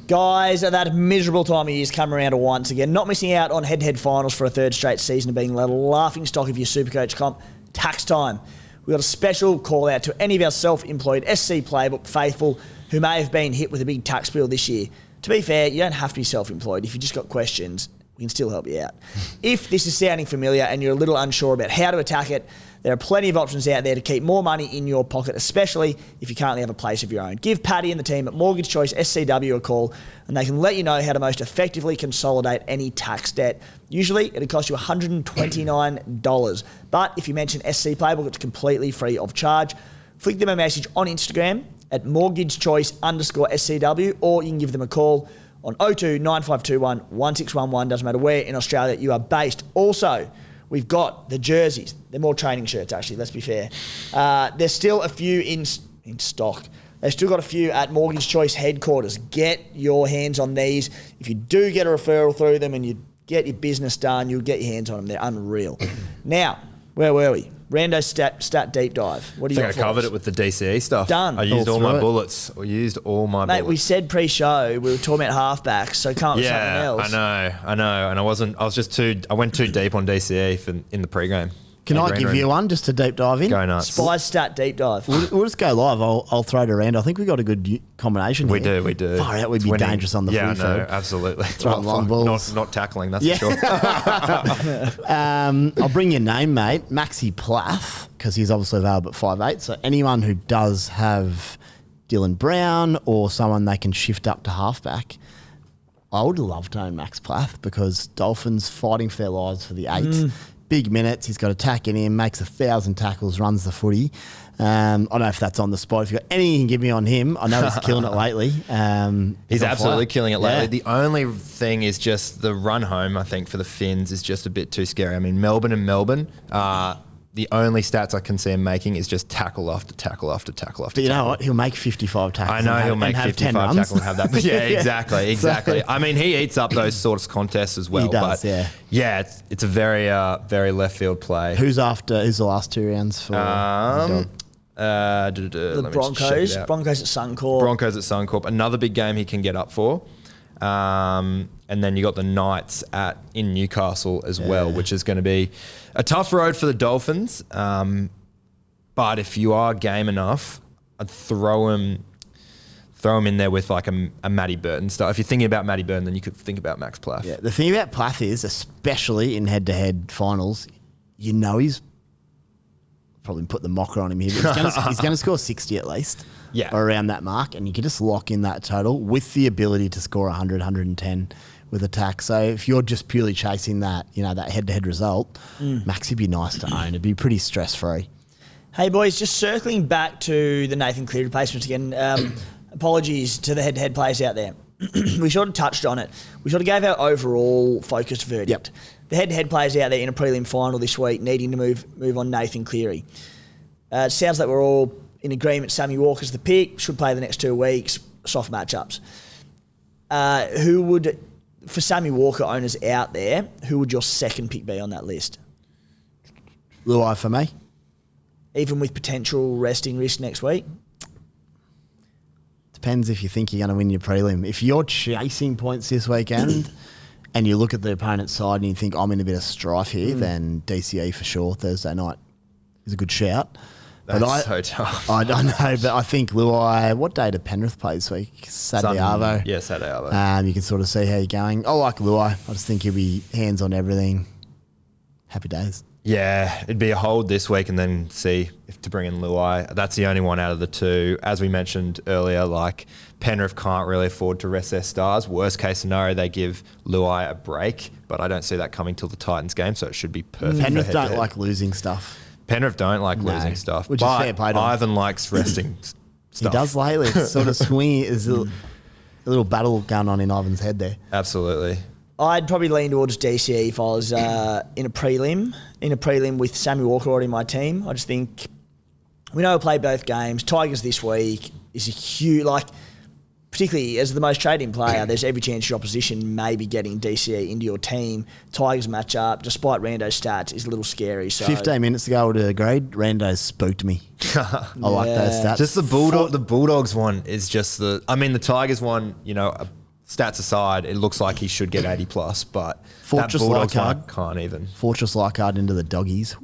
Guys, that miserable time of year's come around once again. Not missing out on head-to-head finals for a 3rd straight season of being the laughing stock of your Supercoach comp. Tax time. We've got a special call out to any of our self-employed SC Playbook faithful who may have been hit with a big tax bill this year. To be fair, you don't have to be self-employed. If you just got questions, we can still help you out. If this is sounding familiar and you're a little unsure about how to attack it, there are plenty of options out there to keep more money in your pocket, especially if you currently have a place of your own. Give Paddy and the team at Mortgage Choice SCW a call, and they can let you know how to most effectively consolidate any tax debt. Usually, it'll cost you $129. But if you mention SC Playbook, it's completely free of charge. Flick them a message on Instagram at mortgagechoice_SCW, or you can give them a call on 02 9521 1611. Doesn't matter where in Australia you are based. Also, we've got the jerseys. They're more training shirts, actually, let's be fair. There's still a few in stock. They've still got a few at Mortgage Choice headquarters. Get your hands on these. If you do get a referral through them and you get your business done, you'll get your hands on them. They're unreal. Now, where were we? Rando stat deep dive. What do you I got think I for covered us? it with the DCE stuff. Done. I used all through my it. bullets. Mate, we said pre-show we were talking about halfbacks, so come up with something else. I know. And I went too deep on DCE in the pre-game. Can I give you one just to deep dive in? Go nuts. Spies stat deep dive. We'll just go live. I'll throw it around. I think we got a good combination here. We do. Far out, we'd be dangerous on the footy field. Yeah, no, absolutely. Throwing long balls. Not tackling, that's for sure. I'll bring your name, mate. Maxi Plath, because he's obviously available at 5'8". So anyone who does have Dylan Brown or someone they can shift up to halfback, I would love to own Max Plath because Dolphins fighting for their lives for the 8. Big minutes. He's got attack in him, makes 1,000 tackles, runs the footy. I don't know if that's on the spot. If you've got anything you can give me on him, I know he's killing it lately. He's absolutely killing it lately. Yeah. The only thing is just the run home, I think, for the Finns is just a bit too scary. I mean, Melbourne, the only stats I can see him making is just tackle after tackle after tackle after But you tackle. know what? He'll make 55 tackles. I know he'll make 55 tackles and have that. But yeah, exactly. I mean, he eats up those sorts of contests as well. He does, but yeah, it's a very left field play. Who's the last 2 rounds for The Broncos. Broncos at Suncorp. Broncos at Suncorp. Another big game he can get up for. And then you got the Knights in Newcastle as well, which is going to be a tough road for the Dolphins. But if you are game enough, I'd throw him in there with like a Matty Burton style. If you're thinking about Matty Burton, then you could think about Max Plath. Yeah, the thing about Plath is, especially in head-to-head finals, you know he's probably put the mocker on him here, but he's going to score 60 at least. Yeah. Or around that mark, and you can just lock in that total with the ability to score 100, 110 with attack. So if you're just purely chasing that, that head-to-head result, Max would be nice to own. It'd be pretty stress-free. Hey, boys, just circling back to the Nathan Cleary replacements again. Apologies to the head-to-head players out there. We sort of touched on it. We sort of gave our overall focused verdict. Yep. The head-to-head players out there in a prelim final this week needing to move on Nathan Cleary. It sounds like we're all in agreement. Sammy Walker's the pick. Should play the next 2 weeks. Soft matchups. For Sammy Walker owners out there, who would your second pick be on that list? Luai for me. Even with potential resting risk next week? Depends if you think you're going to win your prelim. If you're chasing points this weekend and you look at the opponent's side and you think, I'm in a bit of strife here, then DCE for sure Thursday night is a good shout. That's so tough. I don't know, but I think Luai, what day did Penrith play this week? Saturday Arvo. Yeah, Saturday Arvo. You can sort of see how you're going. I like Luai. I just think he'll be hands on everything. Happy days. Yeah, it'd be a hold this week and then see if to bring in Luai. That's the only one out of the two. As we mentioned earlier, like Penrith can't really afford to rest their stars. Worst case scenario, they give Luai a break, but I don't see that coming till the Titans game, so it should be perfect. Penrith don't like losing stuff. Penrith don't like losing stuff, which but is fair play to him. Ivan likes resting stuff. He does lately. It's sort of swingy. There's a little battle going on in Ivan's head there. Absolutely. I'd probably lean towards DCE if I was in a prelim with Sammy Walker already in my team. I just think we know we'll play both games. Tigers this week is a huge, particularly as the most traded player, there's every chance your opposition may be getting DCE into your team. Tigers matchup, despite Rando's stats, is a little scary. So 15 minutes ago, I would have agreed. Rando's spooked me. I like those stats. Just the Bulldogs one is just the Tigers one, stats aside, it looks like he should get 80 plus, but Fortress that Bulldogs Leichhardt. one can't even. Fortress Leichhardt into the doggies.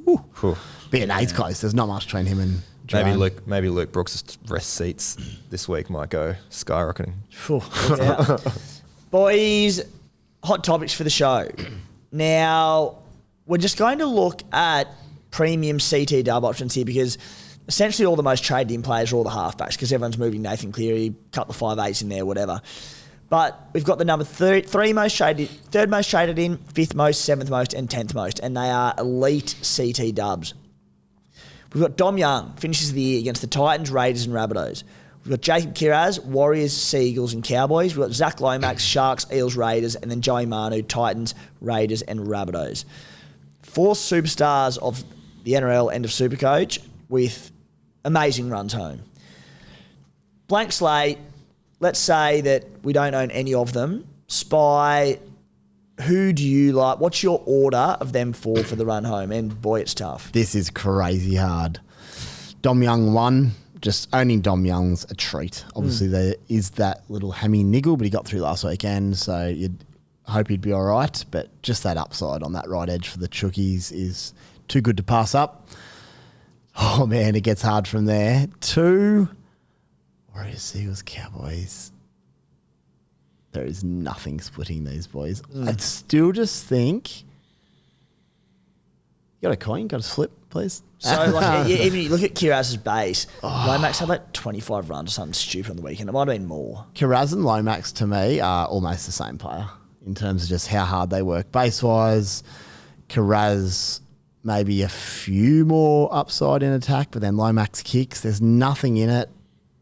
Being 8's close. There's not much between him and Jerome. Maybe Luke Brooks' rest seats this week might go skyrocketing. Boys, hot topics for the show. Now, we're just going to look at premium CT dub options here because essentially all the most traded in players are all the halfbacks because everyone's moving Nathan Cleary, a couple of 5'8s in there, whatever. But we've got the number three most traded, third most traded in, fifth most, seventh most, and 10th most, and they are elite CT dubs. We've got Dom Young, finishes the year against the Titans, Raiders, and Rabbitohs. We've got Jacob Kiraz, Warriors, Seagulls, and Cowboys. We've got Zach Lomax, Sharks, Eels, Raiders, and then Joey Manu, Titans, Raiders, and Rabbitohs. 4 superstars of the NRL end of Supercoach with amazing runs home. Blank slate, let's say that we don't own any of them. Spy, who do you like? What's your order of them for the run home? And boy, it's tough. This is crazy hard. Dom Young 1. Just owning Dom Young's a treat. Obviously, there is that little hammy niggle, but he got through last weekend, so you'd hope he'd be all right. But just that upside on that right edge for the Chookies is too good to pass up. Oh, man, it gets hard from there. 2, Warriors, Eagles, Cowboys. There is nothing splitting these boys. I'd still just think... You got a coin? Got a flip, please? So, like, even you look at Kiraz's base, Lomax had like 25 runs or something stupid on the weekend. It might have been more. Kiraz and Lomax, to me, are almost the same player in terms of just how hard they work. Base-wise, Kiraz maybe a few more upside in attack, but then Lomax kicks. There's nothing in it.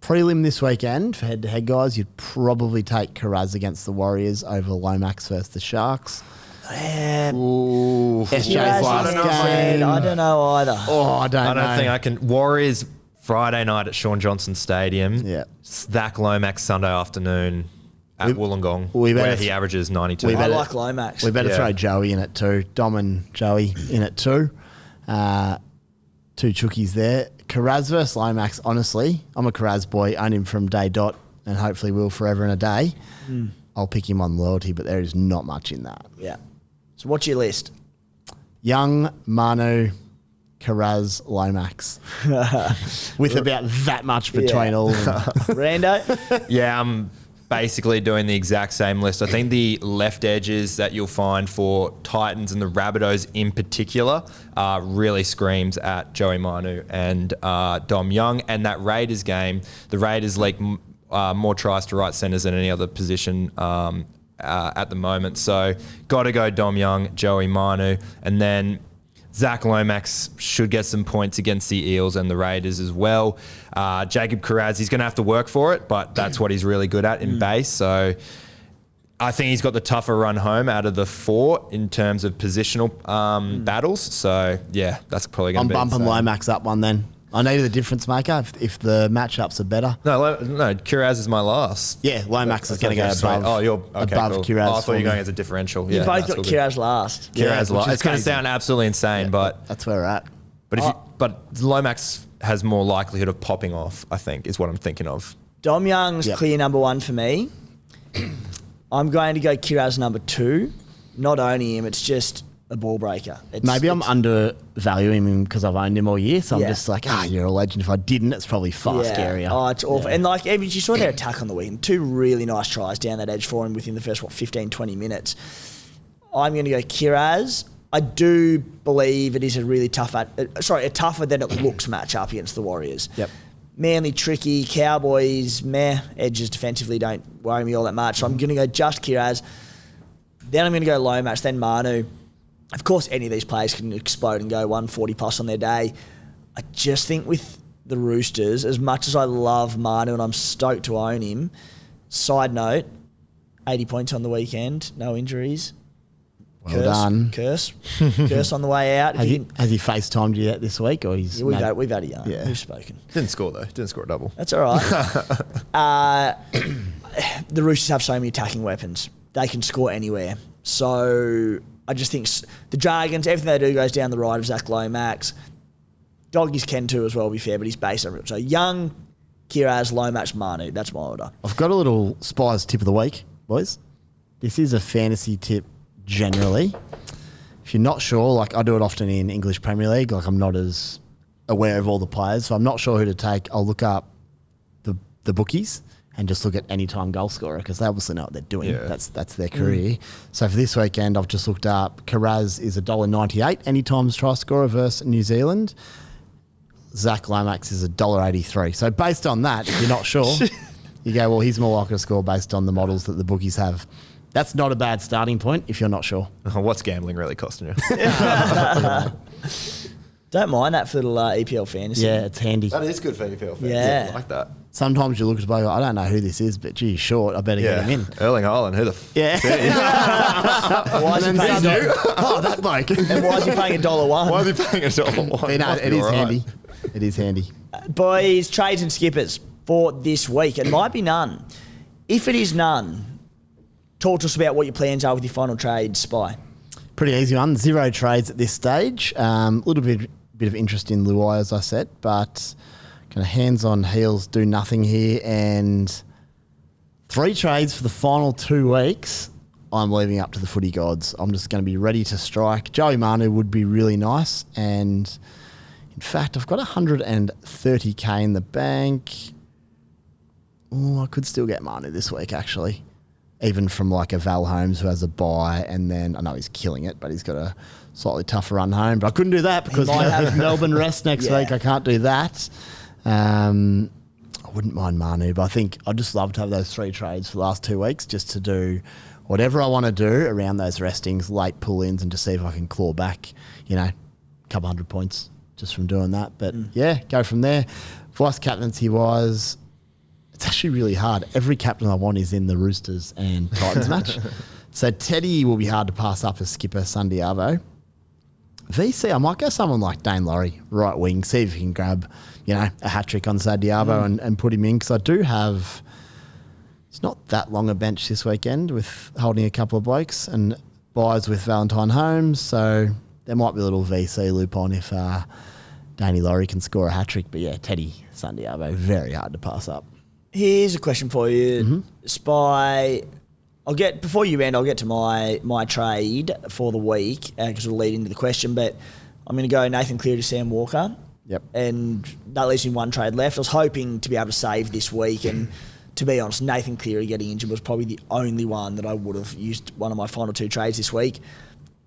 Prelim this weekend for head-to-head guys, you'd probably take Kiraz against the Warriors over Lomax versus the Sharks. Yeah. Ooh. SJ's last game. I don't know either. Oh, I don't know. think I can. Warriors Friday night at Sean Johnson Stadium. Yeah. Zach Lomax Sunday afternoon at Wollongong, we better where he averages 92. I like Lomax. We better throw Joey in it too. Dom and Joey in it too. 2 chookies there. Kiraz versus Lomax, honestly, I'm a Kiraz boy. Own him from day dot and hopefully will forever and a day. I'll pick him on loyalty, but there is not much in that. Yeah. So what's your list? Young, Manu, Kiraz, Lomax. With about that much between all of them. Rando? Yeah, I'm basically doing the exact same list. I think the left edges that you'll find for Titans and the Rabbitohs in particular really screams at Joey Manu and Dom Young. And that Raiders game, the Raiders leak more tries to right centres than any other position at the moment. So got to go Dom Young, Joey Manu, and then Zach Lomax should get some points against the Eels and the Raiders as well. Jacob Kiraz, he's going to have to work for it, but that's what he's really good at in base. So I think he's got the tougher run home out of the 4 in terms of positional battles. So, yeah, that's probably going to be I'm bumping Lomax up one then. I need the difference maker if the matchups are better. No, Kiraz is my last. Yeah, Lomax is going to go above. Oh, you're okay, above cool. Kiraz. Oh, I thought you were going as a differential. You Yeah, both that's got all good. Kiraz last. Kiraz last. It's going to crazy. sound absolutely insane, but That's where we're at. but Lomax has more likelihood of popping off, I think, is what I'm thinking of. Dom Young's clear number 1 for me. I'm going to go Kiraz number 2. Not owning him, it's just a ball breaker. Maybe I'm undervaluing him because I've owned him all year, so I'm Yeah. just like, you're a legend. If I didn't, it's probably far scarier. Oh, it's awful. And like, even you saw their attack on the weekend. 2 really nice tries down that edge for him within the first, 15, 20 minutes. I'm going to go Kiraz. I do believe it is a really tough, a tougher than it looks matchup against the Warriors. Yep. Manly tricky, Cowboys, edges defensively don't worry me all that much. So I'm going to go just Kiraz. Then I'm going to go Lomax, then Manu. Of course, any of these players can explode and go 140 plus on their day. I just think with the Roosters, as much as I love Manu and I'm stoked to own him, side note, 80 points on the weekend, no injuries. Well done. Curse on the way out. Has he FaceTimed you yet this week? Or he's We've had a yarn. Yeah. We've spoken. Didn't score, though. Didn't score a double. That's all right. The Roosters have so many attacking weapons. They can score anywhere. So I just think the Dragons, everything they do goes down the right of Zach Lomax. Doggies can too as well, to be fair, but he's based on it. So Young, Kiraz, Lomax, Manu. That's my order. I've got a little Spies tip of the week, boys. This is a fantasy tip generally. If you're not sure, like I do it often in English Premier League, like I'm not as aware of all the players, so I'm not sure who to take. I'll look up the bookies and just look at anytime goal scorer because they obviously know what they're doing. Yeah. That's their career. So for this weekend, I've just looked up Kiraz is $1.98 anytime try scorer versus New Zealand. Zach Lomax is $1.83. So based on that, if you're not sure, you go, well, he's more likely to score based on the models that the bookies have. That's not a bad starting point if you're not sure. What's gambling really costing you? Don't mind that for little EPL fantasy. Yeah, it's handy. That is good for EPL fans. Yeah. I like that. Sometimes you look at the player, I don't know who this is, but gee, he's short. I better get him in. Erling Haaland, who the Yeah. Why is he paying that bloke. and why is he paying $1.01? Why is he paying $1? But no, it is handy. It is handy. Boys, trades and skippers for this week. It might be none. If it is none, talk to us about what your plans are with your final trade, Spy. Pretty easy one. 0 trades at this stage. A little bit of interest in Luai, as I said, but kind of hands on heels, do nothing here. And 3 trades for the final 2 weeks. I'm leaving up to the footy gods. I'm just going to be ready to strike. Joey Manu would be really nice. And in fact, I've got 130k in the bank. Oh, I could still get Manu this week, actually. Even from like a Val Holmes who has a bye, and then I know he's killing it, but he's got a slightly tougher run home. But I couldn't do that because if Melbourne rest next week, I can't do that. I wouldn't mind Manu, but I think I'd just love to have those 3 trades for the last 2 weeks just to do whatever I want to do around those restings, late pull-ins, and to see if I can claw back, a couple hundred points just from doing that. But go from there. Vice captaincy wise, it's actually really hard. Every captain I want is in the Roosters and Titans match. So Teddy will be hard to pass up as skipper Sunday Arvo. VC, I might go someone like Dane Laurie, right wing, see if he can grab, a hat-trick on Sunday Arvo and put him in, because I do have, it's not that long a bench this weekend with holding a couple of blokes and buys with Valentine Holmes, so there might be a little VC loop on if Danny Laurie can score a hat-trick. But yeah, Teddy, Sunday Arvo, very hard to pass up. Here's a question for you, Spy. Before you end, I'll get to my trade for the week because we'll lead into the question. But I'm going to go Nathan Cleary to Sam Walker. Yep. And that leaves me one trade left. I was hoping to be able to save this week, and to be honest, Nathan Cleary getting injured was probably the only one that I would have used one of my final 2 trades this week.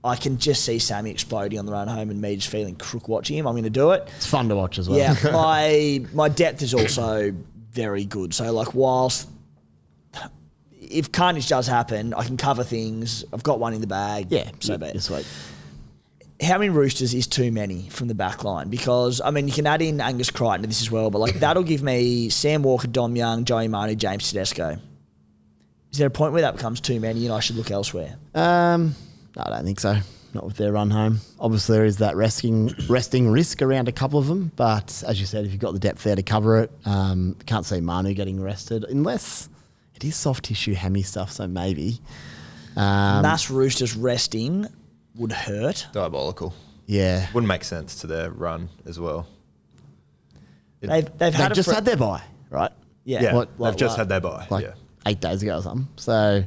I can just see Sammy exploding on the run home and me just feeling crook watching him. I'm going to do it. It's fun to watch as well. Yeah, my depth is also very good. So, whilst if carnage does happen, I can cover things. I've got one in the bag. Yeah, so bad. This week. How many Roosters is too many from the back line? Because, you can add in Angus Crichton to this as well, but that'll give me Sam Walker, Dom Young, Joey Manu, James Tedesco. Is there a point where that becomes too many and I should look elsewhere? No, I don't think so. Not with their run home. Obviously, there is that resting risk around a couple of them, but as you said, if you've got the depth there to cover it, can't see Manu getting rested unless it is soft tissue hemi stuff, so maybe. Mass Roosters resting would hurt. Diabolical. Yeah. Wouldn't make sense to their run as well. They've just had their bye, right? Yeah. They've just had their bye. 8 days ago or something. So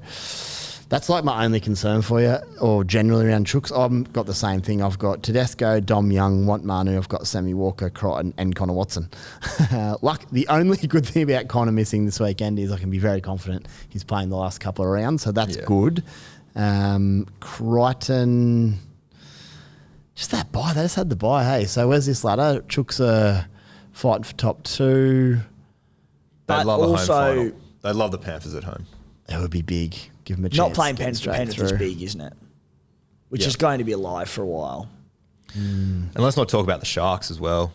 that's my only concern for you, or generally around Chooks. I've got the same thing. I've got Tedesco, Dom Young, Want Manu. I've got Sammy Walker, Crichton, and Connor Watson. The only good thing about Connor missing this weekend is I can be very confident he's playing the last couple of rounds, so that's good. Crichton, just that bye. They just had the bye, hey. So where's this ladder? Chooks are fighting for top 2. They love a home final. They love the Panthers at home. It would be big. Give them a chance. Not playing Penrith is big, isn't it? Which is going to be alive for a while. And let's not talk about the Sharks as well.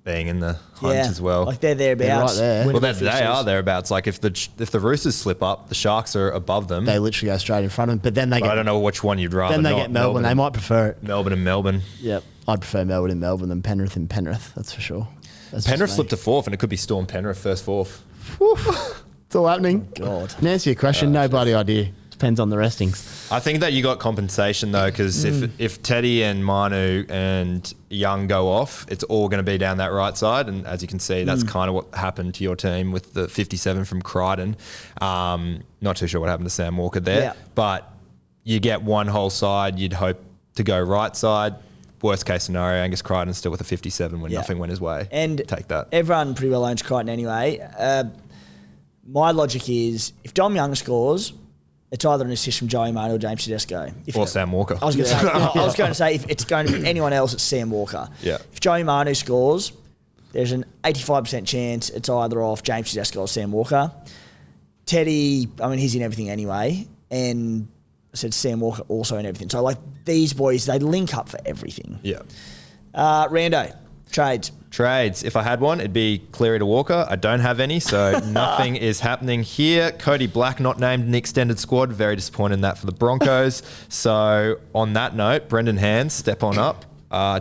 Being in the hunt as well. They're thereabouts. They're right there. Well, they are thereabouts. If the Roosters slip up, the Sharks are above them. They literally go straight in front of them. But then I don't know which one you'd rather. Then they get Melbourne. They might prefer it. Melbourne and Melbourne. Yep. I'd prefer Melbourne and Melbourne than Penrith and Penrith. That's for sure. Penrith slipped to 4th, and it could be Storm Penrith first 4th. It's all happening. Oh, God. To answer your question, no bloody idea. Depends on the restings. I think that you got compensation though, because if Teddy and Manu and Young go off, it's all going to be down that right side. And as you can see, that's kind of what happened to your team with the 57 from Crichton. Not too sure what happened to Sam Walker there, but you get one whole side. You'd hope to go right side. Worst case scenario, Angus Crichton still with a 57 when nothing went his way. And take that. Everyone pretty well owns Crichton anyway. My logic is if Dom Young scores, it's either an assist from Joey Manu or James Tedesco. Or Sam Walker. I was going to say if it's going to be anyone else, it's Sam Walker. Yeah. If Joey Manu scores, there's an 85% chance it's either off James Tedesco or Sam Walker. Teddy, he's in everything anyway. And I said Sam Walker also in everything. So these boys, they link up for everything. Yeah. Rando, trades. Trades. If I had one, it'd be Cleary to Walker. I don't have any, so nothing is happening here. Cody Black not named in the extended squad. Very disappointed in that for the Broncos. So on that note, Brendan Hands, step on up.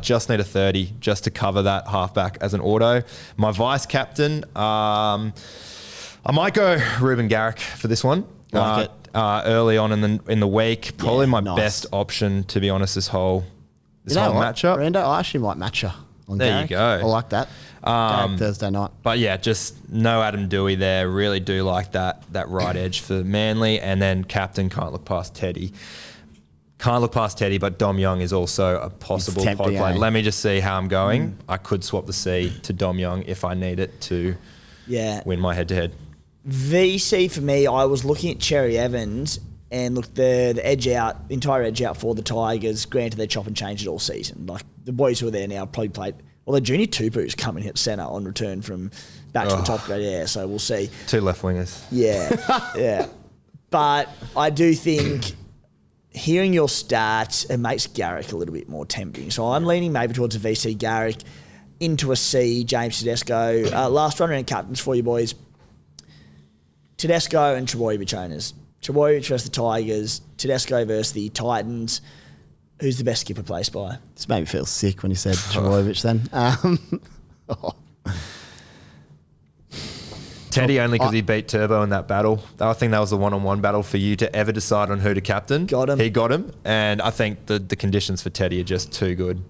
Just need a 30 just to cover that halfback as an auto. My vice captain, I might go Ruben Garrick for this one. Early on in the week, probably my best option, to be honest. This whole matchup. Rando, I actually might match her on There Garrick. you go. I like that. Garrick Thursday night. But yeah, just no Adam Dewey there. Really do like that right edge for Manly. And then captain, can't look past Teddy. But Dom Young is also a possible pod tempting, play. eh? Let me just see how I'm going. I could swap the C to Dom Young if I need it to win my head-to-head. VC for me, I was looking at Cherry Evans and look, the entire edge out for the Tigers. Granted, they chop and change it all season. Like the boys who are there now probably played. Well, the junior Tupu's coming at centre on return from back to the top grade. Yeah, so we'll see. 2 left wingers. Yeah, yeah. But I do think hearing your stats, it makes Garrick a little bit more tempting. So I'm leaning maybe towards a VC Garrick, into a C, James Tedesco. Last run around captains for you boys. Tedesco and Trebojevic owners. Trebojevic versus the Tigers. Tedesco versus the Titans. Who's the best skipper placed by? This made me feel sick when you said Trebojevic then. Teddy only because he beat Turbo in that battle. I think that was the one-on-one battle for you to ever decide on who to captain. Got him. He got him. And I think the conditions for Teddy are just too good.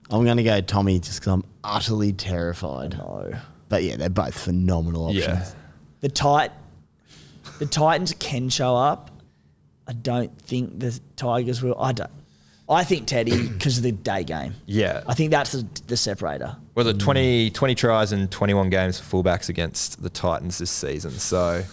I'm going to go Tommy just because I'm utterly terrified. No. But yeah, they're both phenomenal options. Yeah. The Titans can show up. I don't think the Tigers will. I think Teddy because of the day game. Yeah. I think that's the separator. Was it 20 tries and 21 games for fullbacks against the Titans this season? So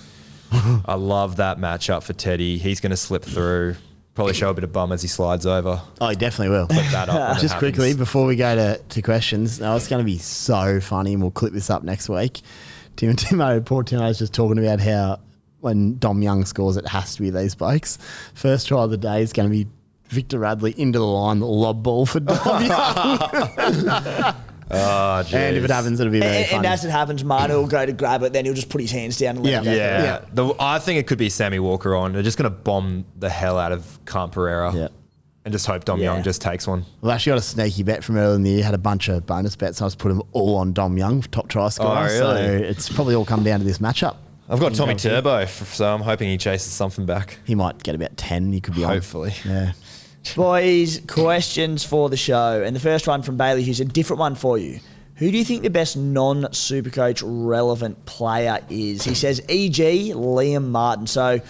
I love that matchup for Teddy. He's going to slip through, probably show a bit of bum as he slides over. Oh, he definitely will. Put that up when it Just happens. quickly, before we go to questions, now it's going to be so funny, and we'll clip this up next week. Poor Timo's just talking about how when Dom Young scores, it has to be these blokes. First try of the day is going to be Victor Radley into the line, lob ball for Dom Young. Oh, geez. And if it happens, it'll be very funny. And as it happens, Marno will go to grab it, then he'll just put his hands down and let it go. Yeah. I think it could be Sammy Walker on. They're just going to bomb the hell out of Kant Pereira. Yeah. And just hope Dom Young just takes one. Well, actually got a sneaky bet from earlier in the year. Had a bunch of bonus bets. So I was put them all on Dom Young, top try scorer. Oh, really? So it's probably all come down to this matchup. I've got Tommy Turbo, so I'm hoping he chases something back. He might get about 10. He could be Hopefully. on. Yeah. Boys, questions for the show. And the first one from Bailey, who's a different one for you. Who do you think the best non-Supercoach relevant player is? He says, e.g. Liam Martin. So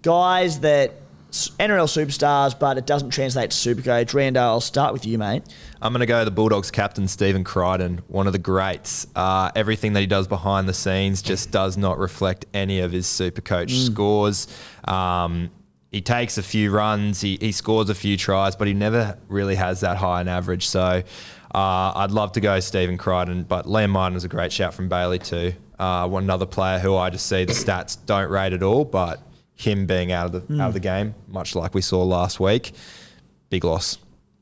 guys that NRL superstars, but it doesn't translate to Supercoach. Rando, I'll start with you, mate. I'm going to go the Bulldogs captain, Stephen Crichton, one of the greats. Everything that he does behind the scenes just does not reflect any of his Supercoach scores. He takes a few runs, he scores a few tries, but he never really has that high an average. So I'd love to go Stephen Crichton, but Liam Martin is a great shout from Bailey too. One another player who I just see the stats don't rate at all, but him being out of the game, much like we saw last week, big loss.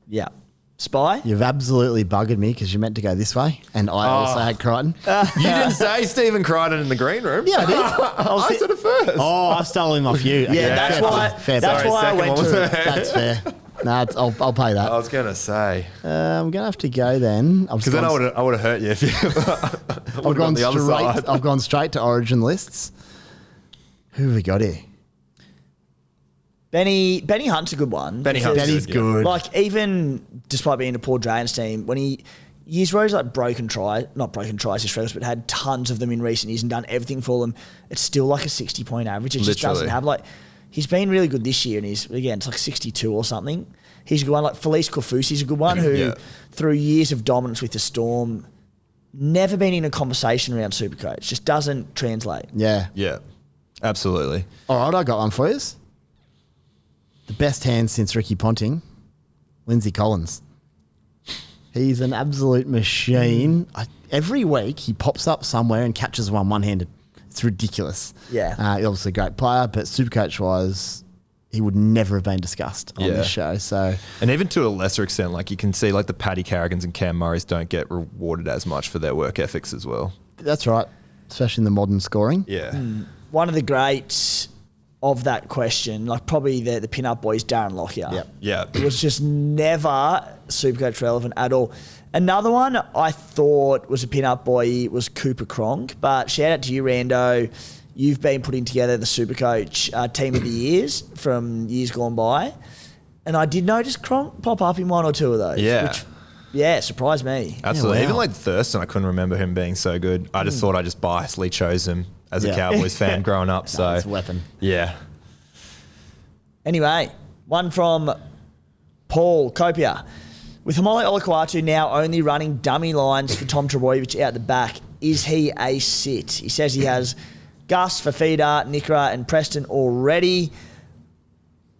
Yeah. Spy? You've absolutely buggered me because you meant to go this way, and I also had Crichton. You didn't say Stephen Crichton in the green room. Yeah, I did. I said it first. Oh, I stole him off you. Yeah, that's why. Fair That's play. why I second went one was to. it? That's fair. No, I'll pay that. I was going to say. I'm going to have to go then. Because then I would have hurt you if you I've gone the other side. straight. I've gone straight to Origin lists. Who have we got here? Benny Hunt's a good one. Benny Hunt's Benny's good, yeah. good. Like, even despite being a poor Dragons team, when he used where he's like not broken tries, he struggles, but had tons of them in recent years and done everything for them, it's still like a 60-point average. It just doesn't have like. He's been really good this year, and it's like 62 or something. He's a good one. Like Felice Kaufusi's a good one who, through years of dominance with the Storm, never been in a conversation around Supercoach. Just doesn't translate. Yeah. Yeah, absolutely. All right, I got one for you. The best hand since Ricky Ponting, Lindsay Collins. He's an absolute machine. Every week he pops up somewhere and catches one-handed. It's ridiculous. Yeah. He's obviously a great player, but Supercoach-wise, he would never have been discussed on this show. So, and even to a lesser extent, like you can see, like the Paddy Carrigans and Cam Murrays don't get rewarded as much for their work ethics as well. that's right, especially in the modern scoring. Yeah. One of the greats of that question, like probably the pin-up boys, Darren Lockyer. Yep. Yeah. It was just never Supercoach relevant at all. Another one I thought was a pin-up boy was Cooper Cronk, but shout out to you, Rando. You've been putting together the Supercoach team of the years from years gone by, and I did notice Cronk pop up in one or two of those. Yeah. Which Yeah, surprised me. Absolutely. Yeah, wow. Even like Thurston, I couldn't remember him being so good. I just thought I just biasly chose him as a Cowboys fan growing up. So It's a weapon. yeah. Anyway, one from Paul Copia. With Hamole Olakwatu now only running dummy lines for Tom Trebojevic out the back, is he a sit? He says he has Gus, Fafita, Nikra and Preston already.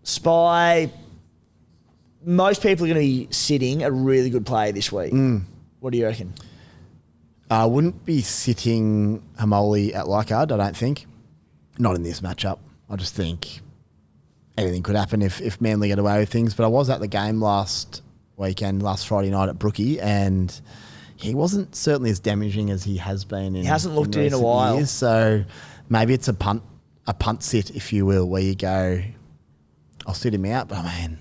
Spy, most people are going to be sitting a really good player this week. What do you reckon? I wouldn't be sitting Hamole at Leichhardt, I don't think. Not in this matchup. I just think anything could happen if Manly get away with things. But I was at the game last Friday night at Brookie, and he wasn't certainly as damaging as he has been. He hasn't looked it in a while. Years, so maybe it's a punt sit, if you will, where you go, I'll sit him out. But man,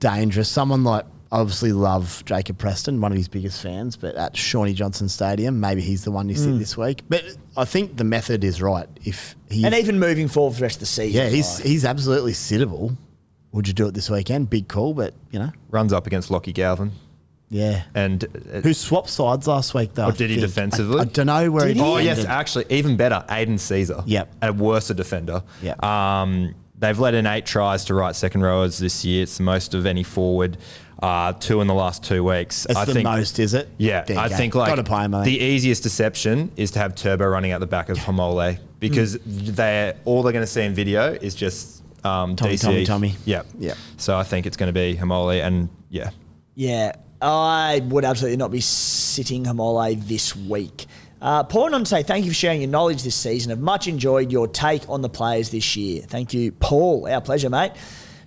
dangerous. Someone like, obviously love Jacob Preston, one of his biggest fans, but at Shawnee Johnson Stadium, maybe he's the one you sit this week. But I think the method is right. And even moving forward for the rest of the season. Yeah, he's absolutely sittable. Would you do it this weekend? Big call, but, Runs up against Lockie Galvin. Yeah. And who swapped sides last week, though? Or did he defensively? I don't know where he Oh, defended. yes, actually, even better, Aiden Caesar. Yep. A worse defender. Yep. They've let in 8 tries to right second rowers this year. It's the most of any forward. 2 in the last 2 weeks. It's the most, is it? Yeah, There you I go. think like Gotta play him, I think. the easiest deception is to have Turbo running out the back of Hamole because all they're going to see in video is just DC. Tommy. Yep. Yep. So I think it's going to be Hamole and yeah. Yeah, I would absolutely not be sitting Hamole this week. Paul on to say, thank you for sharing your knowledge this season. I've much enjoyed your take on the players this year. Thank you, Paul. Our pleasure, mate.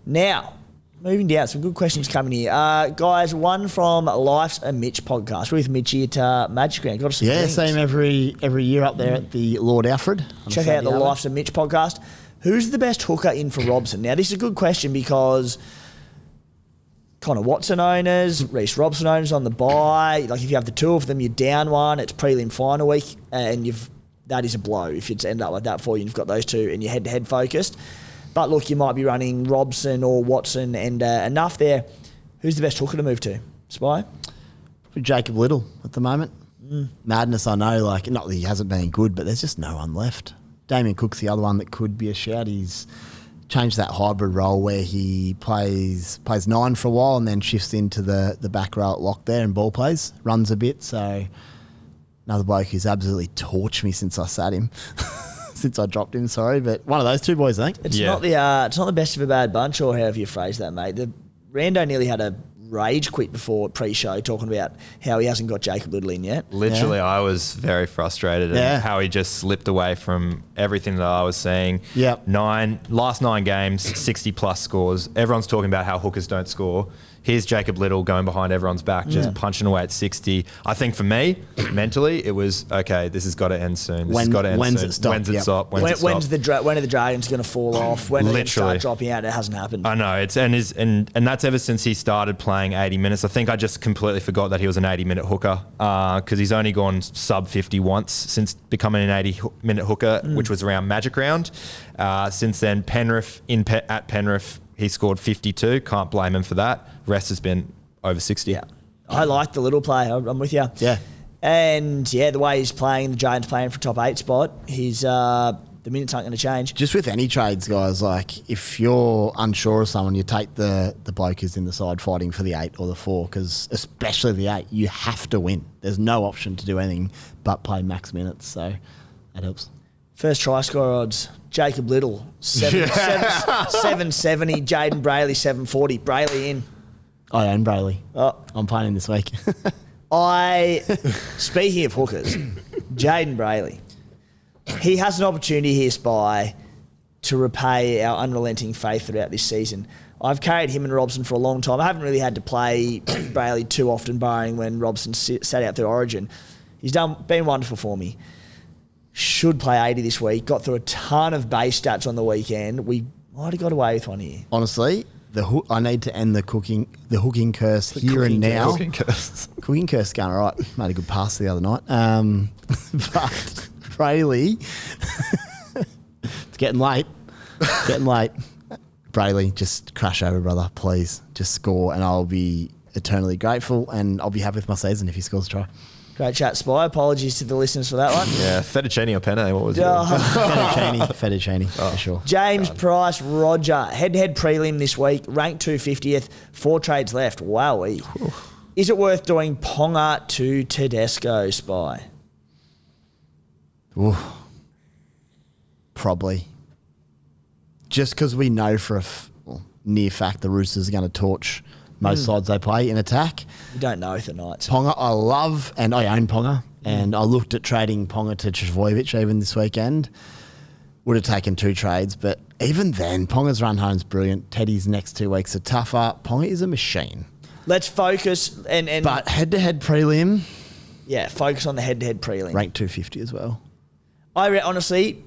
Now, moving down, some good questions coming here. Guys, one from Life's a Mitch podcast. We're with Mitchy at Magic Round. Got us some drinks. Same every year up there at the Lord Alfred. Check out the Life's a Mitch podcast. Who's the best hooker in for Robson? Now, this is a good question because Connor Watson owners, Reece Robson owners on the bye. Like, if you have the two of them, you're down one. It's prelim final week, and that is a blow if it's ended up like that for you and you've got those two and you're head-to-head focused. But look, you might be running Robson or Watson and enough there. Who's the best hooker to move to? Spy? Probably Jacob Little at the moment. Madness, I know. Like, not that he hasn't been good, but there's just no one left. Damien Cook's the other one that could be a shout. He's changed that hybrid role where he plays 9 for a while and then shifts into the back row at lock there and ball plays, runs a bit. So another bloke who's absolutely torched me since I sat him. Since I dropped him, sorry, but one of those two boys, I think. It's not the best of a bad bunch, or however you phrase that, mate. The Rando nearly had a rage quit before pre-show talking about how he hasn't got Jacob Little in yet. Literally, I was very frustrated at how he just slipped away from everything that I was seeing. Yep. Last 9 games, 60+ scores. Everyone's talking about how hookers don't score. Here's Jacob Little going behind everyone's back, just punching away at 60. I think for me, mentally, it was, okay, this has got to end soon. When's it stop? When's it stop? When are the Dragons going to fall off? When are they going to start dropping out? It hasn't happened. I know. And that's ever since he started playing 80 minutes. I think I just completely forgot that he was an 80-minute hooker because he's only gone sub 50 once since becoming an 80-minute hooker, which was around Magic Round. Since then, at Penrith, he scored 52. Can't blame him for that. Rest has been over 60. Yeah. I like the Little play. I'm with you. Yeah. And, the way he's playing, the Giants playing for top 8 spot, the minutes aren't going to change. Just with any trades, guys, like if you're unsure of someone, you take the bloke who's in the side fighting for the 8 or the 4, because especially the 8, you have to win. There's no option to do anything but play max minutes, so that helps. First try score odds, Jacob Little, 770, Jaden Brayley, 740. Brayley in. I own Brayley. Oh. I'm playing him this week. Speaking of hookers, Jaden Brayley, he has an opportunity here, Spy, to repay our unrelenting faith throughout this season. I've carried him and Robson for a long time. I haven't really had to play Brayley too often, barring when Robson sat out through Origin. He's been wonderful for me. Should play 80 this week. Got through a ton of base stats on the weekend. We might have got away with one here. Honestly, I need to end the hooking curse here and now. Cooking curse. Cooking curse going all right. Made a good pass the other night. But Brayley, it's getting late. Brayley, just crash over, brother, please. Just score, and I'll be eternally grateful, and I'll be happy with my season if he scores a try. Great chat, Spy. Apologies to the listeners for that one. Yeah, fettuccine or penne, what was it? Fettuccine, for sure. James Price, Roger. Head-to-head prelim this week, ranked 250th, 4 trades left. Wowee. Is it worth doing Ponga to Tedesco, Spy? Ooh. Probably. Just because we know for a near fact the Roosters are going to torch most sides they play in attack. We don't know if the Knights. Ponga, I love, and I own Ponga, and I looked at trading Ponga to Trbojevic even this weekend. Would have taken 2 trades, but even then, Ponga's run home's brilliant. Teddy's next 2 weeks are tougher. Ponga is a machine. Let's focus But head-to-head prelim, yeah, focus on the head-to-head prelim. ranked 250 as well. Honestly,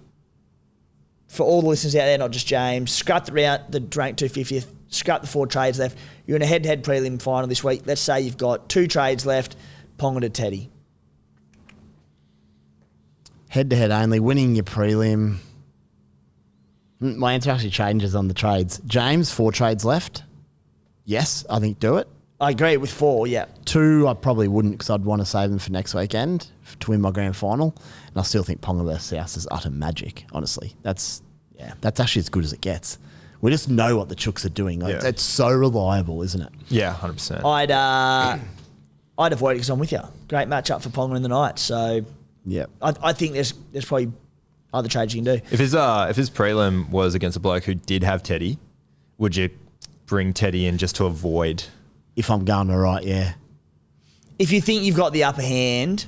for all the listeners out there, not just James, scrap the ranked 250th, scrap the 4 trades left. You're in a head-to-head prelim final this week. Let's say you've got 2 trades left, Ponga to Teddy. Head-to-head only, winning your prelim. My answer actually changes on the trades. James, 4 trades left. Yes, I think do it. I agree with 4, yeah. 2, I probably wouldn't because I'd want to save them for next weekend to win my grand final. And I still think Ponga versus South is utter magic, honestly. That's actually as good as it gets. We just know what the Chooks are doing. It's so reliable, isn't it? Yeah, 100%. I'd avoid it because I'm with you. Great matchup for Ponga and the Knights. So yeah, I think there's probably other trades you can do. If his prelim was against a bloke who did have Teddy, would you bring Teddy in just to avoid? If I'm going to right, yeah. If you think you've got the upper hand,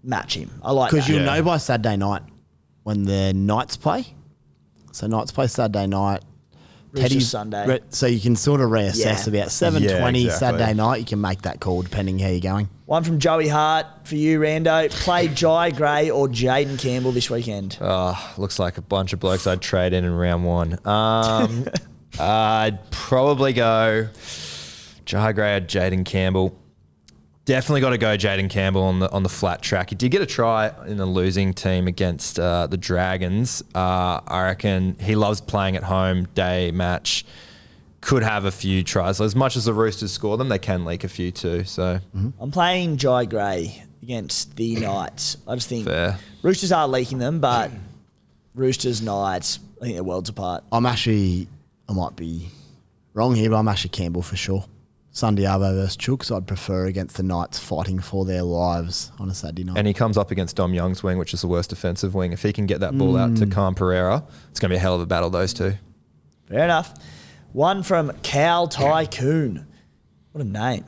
match him. I like that. Because you'll know by Saturday night when the Knights play. So Knights play Saturday night. Teddy's Sunday. So you can sort of reassess about 7:20 exactly. Saturday night. You can make that call depending how you're going. One from Joey Hart for you, Rando. Play Jai Gray or Jaden Campbell this weekend? Looks like a bunch of blokes I'd trade in round 1. I'd probably go Jai Gray or Jaden Campbell. Definitely got to go Jaden Campbell on the flat track. He did get a try in a losing team against the Dragons. I reckon he loves playing at home, day match. Could have a few tries. So as much as the Roosters score them, they can leak a few too. So I'm playing Jai Gray against the Knights. I just think fair. Roosters are leaking them, but Roosters, Knights, I think they're worlds apart. I might be wrong here, but I'm actually Campbell for sure. Sunday Arvo versus Chooks, I'd prefer against the Knights fighting for their lives on a Saturday night. And he comes up against Dom Young's wing, which is the worst defensive wing. If he can get that ball out to Khan Pereira, it's going to be a hell of a battle, those two. Fair enough. One from Cal Tycoon. What a name.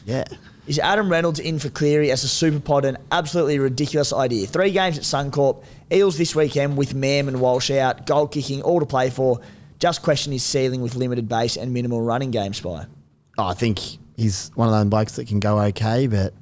Yeah. Is Adam Reynolds in for Cleary as a super pod an absolutely ridiculous idea? 3 games at Suncorp, Eels this weekend with Mam and Walsh out, goal kicking, all to play for. Just question his ceiling with limited base and minimal running game, Spy. I think he's one of those blokes that can go okay, but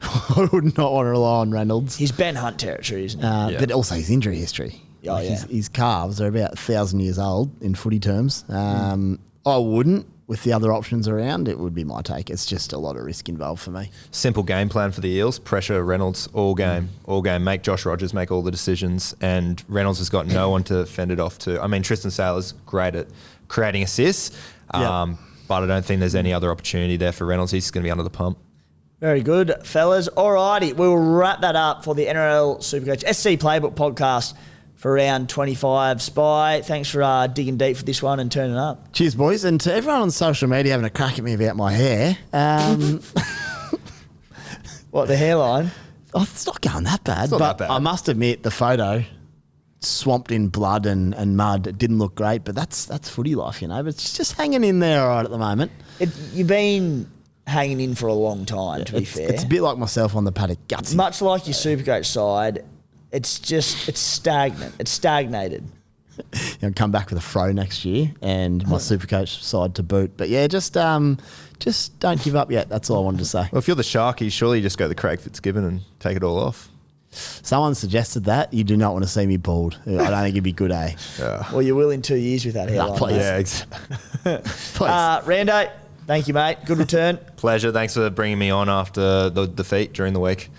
I would not want to rely on Reynolds. He's Ben Hunt territory, isn't he? But also his injury history. Oh, yeah. His calves are about 1,000 years old in footy terms. I wouldn't. With the other options around, it would be my take. It's just a lot of risk involved for me. Simple game plan for the Eels. Pressure Reynolds all game. All game. Make Josh Rogers make all the decisions. And Reynolds has got no one to fend it off to. I mean, Tristan Saylor's great at creating assists. But I don't think there's any other opportunity there for Reynolds. He's going to be under the pump. Very good, fellas. Alrighty, we'll wrap that up for the NRL Supercoach SC Playbook podcast for round 25. Spy, thanks for digging deep for this one and turning up. Cheers, boys. And to everyone on social media having a crack at me about my hair. What, the hairline? Oh, it's not going that bad. It's not but that bad. I must admit, the photo, swamped in blood and mud, it didn't look great, but that's footy life, you know. But it's just hanging in there all right at the moment. You've been hanging in for a long time, to be fair. It's a bit like myself on the paddock, gutsy. Much like your Supercoach side, it's stagnant. It's stagnated. I'll come back with a fro next year and my Supercoach side to boot. But yeah, just don't give up yet. That's all I wanted to say. Well, if you're the Sharkies, surely you just go the Craig Fitzgibbon and take it all off. Someone suggested that. You do not want to see me bald. I don't think it'd be good, eh? Yeah. Well, you will in 2 years with that hairline. No, please. Yeah, exactly. Please. Rando, thank you, mate. Good return. Pleasure. Thanks for bringing me on after the defeat during the week.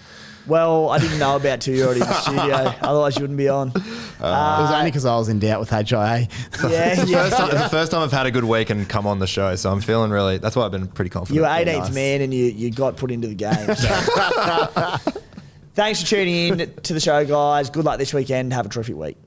Well, I didn't know about 2 year old in the studio. Otherwise, you wouldn't be on. It was only because I was in doubt with HIA. It's the first time I've had a good week and come on the show, so I'm feeling really. That's why I've been pretty confident. You were 18th man, and you got put into the game. So. Thanks for tuning in to the show, guys. Good luck this weekend. Have a terrific week.